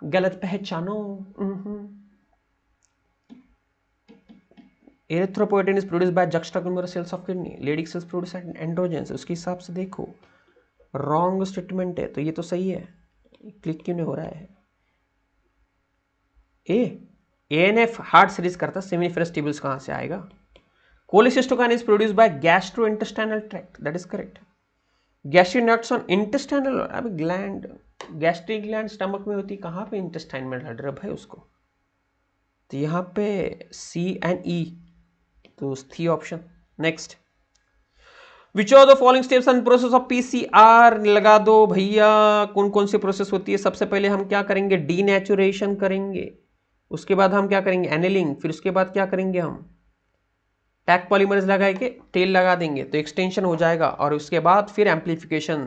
A: गलत पहचानो। Erythropoietin is produced by juxtaglomerular cells of kidney, Leydig cells produce androgens, उसके हिसाब से देखो रॉन्ग स्टेटमेंट है, तो ये तो सही है, क्लिक क्यों नहीं हो रहा है। एएनएफ हार्ट सीरीज करता, सेमिनिफरस ट्यूबुल्स कहां से आएगा। Cholecystokinin is produced by gastrointestinal tract, that is correct. Gastric नट्स ऑन इंटेस्टाइनल, अब ग्लैंड, गैस्ट्रिक ग्लैंड स्टमक में होती, कहां पे, इंटेस्टाइन में लड़ रहा है उसको, तो यहां पे सी एंड ई, तो थी option. Next, which of the following steps and process of PCR, लगा दो भैया, कौन कौन सी प्रोसेस होती है। सबसे पहले हम क्या करेंगे, डीनेचुरेशन करेंगे, उसके बाद हम क्या करेंगे, एनिलिंग, फिर उसके बाद क्या करेंगे, हम टैग पॉलीमरेज लगा के तेल लगा देंगे तो एक्सटेंशन हो जाएगा, और उसके बाद फिर एम्पलीफिकेशन,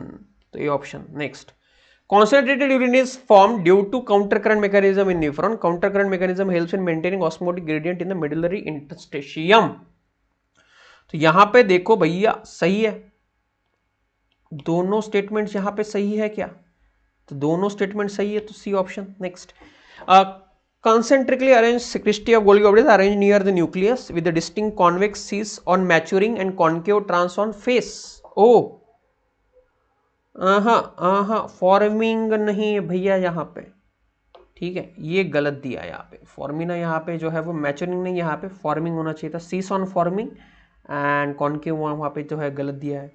A: तो ये option. Next, concentrated urine is formed due to counter current mechanism in nephron. Counter current mechanism helps in maintaining osmotic gradient in the medullary interstitium. तो यहां पे देखो भैया सही है, दोनों स्टेटमेंट्स यहां पे सही है क्या, तो दोनों स्टेटमेंट सही है, तो C option. Next, concentrically arranged secretion of Golgi ovaries arranged near the nucleus with a distinct convex sheath on maturing and concave trans on face. Oh, forming नहीं है भैया यहाँ पे, ठीक है, ये गलत दिया है यहाँ पे, फॉर्मिना यहाँ पे जो है वो मैचुरिंग नहीं, यहाँ पे फॉर्मिंग होना चाहिए था, सीस ऑन फॉर्मिंग एंड कॉन्केव वहाँ पे जो है गलत दिया है,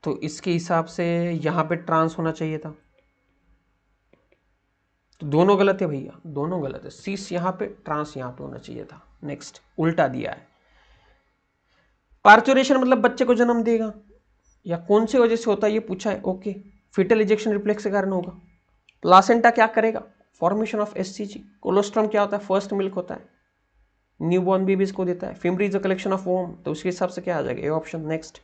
A: तो इसके हिसाब से यहाँ पे ट्रांस होना चाहिए था, तो दोनों गलत है भैया, दोनों गलत है, सीस यहाँ पे, ट्रांस यहाँ पे होना चाहिए था। नेक्स्ट, उल्टा दिया है। पार्चुरेशन मतलब बच्चे को जन्म देगा, या कौन सी वजह से होता है ये पूछा है, ओके, फिटल इजेक्शन रिफ्लेक्स के कारण होगा। प्लासेंटा क्या करेगा, फॉर्मेशन ऑफ एससीजी। कोलोस्ट्रम क्या होता है, फर्स्ट मिल्क होता है, न्यूबॉर्न बेबीज को देता है। Fimbriae is a collection of womb, तो उसके हिसाब से क्या आ जाएगा, ये option. Next,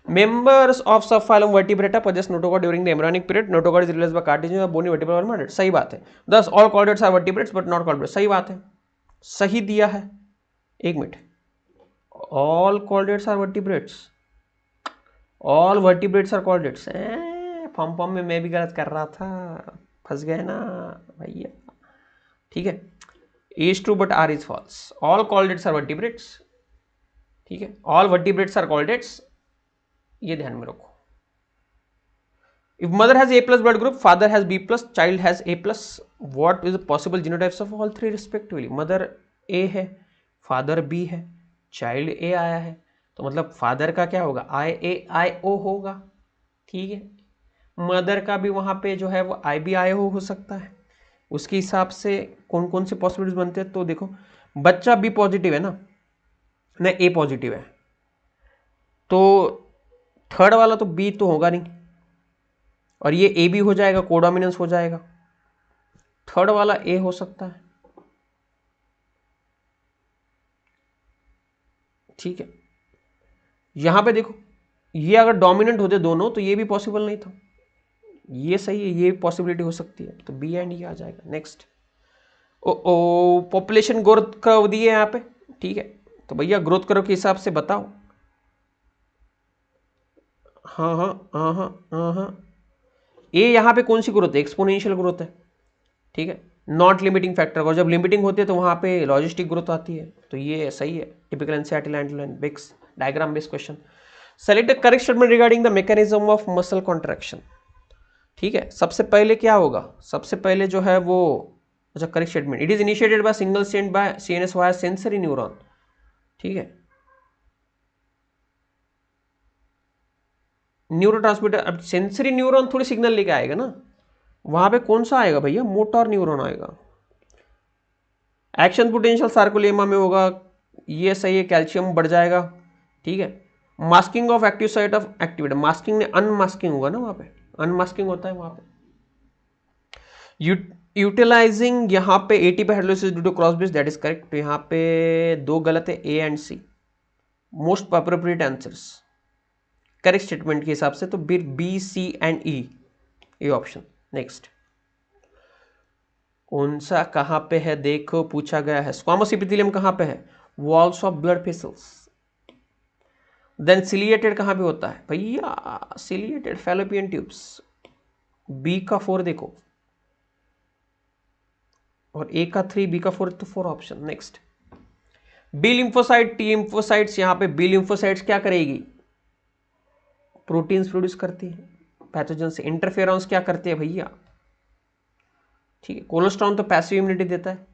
A: members of subphylum vertebrata possess notochord during the embryonic period. Notochord is released by cartilage or bony vertebral ornament. सही बात है। Thus all chordates are vertebrates but not chordates. सही बात है, सही दिया है। एक minute, all chordates are vertebrates, all vertebrates are chordates। Form में मैं भी गलत कर रहा था, फंस गए ना भैया, ठीक है। A is true but R is false. All chordates are vertebrates, ठीक है, all vertebrates are chordates, ये ध्यान में रखो। If mother has A plus blood group, father has B plus, child has A plus, what is the possible genotypes of all three respectively? Mother A है, father B है, child A आया है, तो मतलब फादर का क्या होगा, IA होगा, ठीक है। मदर का भी वहां पे जो है वो IB हो सकता है, उसके हिसाब से कौन कौन से पॉसिबिलिटीज बनते हैं, तो देखो बच्चा B पॉजिटिव है ना A पॉजिटिव है, तो थर्ड वाला तो B तो होगा नहीं, और ये A भी हो जाएगा, कोडोमिनेंस हो जाएगा, थर्ड वाला A हो सकता है, ठीक है। यहां पे देखो, ये अगर डोमिनेंट होते दोनों तो ये भी पॉसिबल नहीं था, ये सही है, ये पॉसिबिलिटी हो सकती है, तो बी एंड ये आ जाएगा। नेक्स्ट, पॉपुलेशन ग्रोथ कर्व दी है यहाँ पे, ठीक है, तो भैया ग्रोथ कर्व के हिसाब से बताओ। हाँ, ये यहाँ पे कौन सी ग्रोथ है, एक्सपोनेंशियल ग्रोथ है, ठीक है, नॉट लिमिटिंग फैक्टर, और जब लिमिटिंग होती है तो वहाँ पे लॉजिस्टिक ग्रोथ आती है, तो ये सही है। Typical NCERT line base diagram based question. Select the correct statement regarding the mechanism of muscle contraction, ठीक है। सबसे पहले क्या होगा, सबसे पहले जो है वो अच्छा correct statement, it is initiated by single sent by CNS via sensory neuron. ठीक है, न्यूरोट्रांसमीटर, अब सेंसरी न्यूरॉन थोड़ी सिग्नल लेके आएगा ना, वहां पे कौन सा आएगा भैया, मोटर न्यूरॉन आएगा। एक्शन पोटेंशियल सार्कोलेमा में होगा, ये सही है, कैल्शियम बढ़ जाएगा। ठीक है, masking of active site of activate, masking ने अनमास्किंग होगा ना, वहां पे अनमास्किंग होता है वहां पे। यूटिलाइजिंग यहाँ पे ATP hydrolysis due to cross bridge, that is correct. तो यहाँ पे दो गलत है, A and C, most appropriate answers correct statement के हिसाब से, तो बी सी एंड ई ये ऑप्शन। नेक्स्ट, कौन सा कहां पे है देखो, पूछा गया है स्क्वामस एपिथेलियम कहां पे है, walls of blood vessels. Then ciliated कहां पे होता है भैया, सिलिएटेड फैलोपियन ट्यूब्स, बी का 4 देखो, और ए का 3, बी का 4, तो 4 option. Next, B lymphocyte T lymphocytes, यहां पे बी लिम्फोसाइट्स क्या करेगी, प्रोटीन्स प्रोड्यूस करती है पैथोजन से, इंटरफेरॉन्स क्या करते हैं भैया। ठीक है, कोलेस्ट्रॉल तो पैसिव इम्यूनिटी देता है,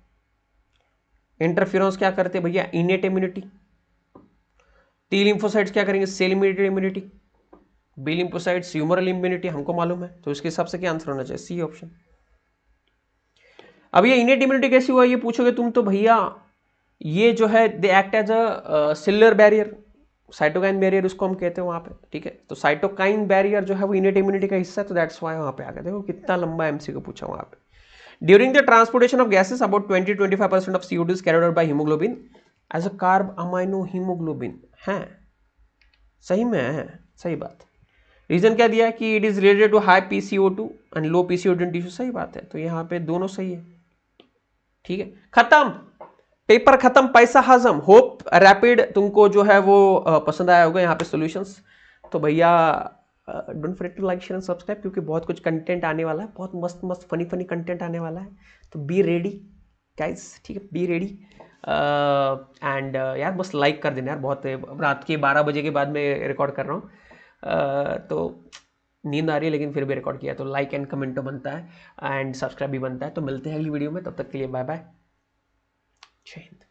A: इंटरफेरॉन्स क्या करते हैं भैया, इनेट इम्यूनिटी। टी लिम्फोसाइट्स क्या करेंगे, cell mediated immunity. B lymphocytes humoral immunity, हमको मालूम है, तो इसके हिसाब से क्या आंसर होना चाहिए, सी ऑप्शन। अब ये इनेट इम्यूनिटी कैसी हुआ, ये पूछोगे तुम तो भैया, ये जो है they act as a cellular barrier, cytokine barrier उसको हम कहते हैं वहां पे। ठीक है, तो साइटोकाइन बैरियर जो है वो इनेट इम्यूनिटी का हिस्सा है, तो दैट्स वाई वहां पे आ गया। देखो कितना लंबा एमसीक्यू पूछा वहां पे। During the transportation of gases about 20-25% of CO2 is carried out by haemoglobin as a carb amino haemoglobin. है सही में है, सही बात। रीजन क्या दिया है कि it is related to high PCO2 and low PCO2 in tissue, सही बात है, तो यहाँ पे दोनों सही है। ठीक है, खत्म, पेपर खत्म, पैसा हजम। होप रैपिड तुमको जो है वो पसंद आया होगा यहाँ पे सॉल्यूशंस। तो भैया don't forget to like share and subscribe, क्योंकि बहुत कुछ कंटेंट आने वाला है, बहुत मस्त मस्त फनी फनी कंटेंट आने वाला है, तो बी रेडी गाइस। ठीक है, बी रेडी एंड यार बस लाइक कर देना यार, बहुत रात के 12 बजे के बाद मैं रिकॉर्ड कर रहा हूँ, तो नींद आ रही है, लेकिन फिर भी रिकॉर्ड किया, तो लाइक एंड कमेंट तो बनता है एंड सब्सक्राइब भी बनता है। तो मिलते हैं अगली वीडियो में, तब तक के लिए बाय बाय, जय हिंद।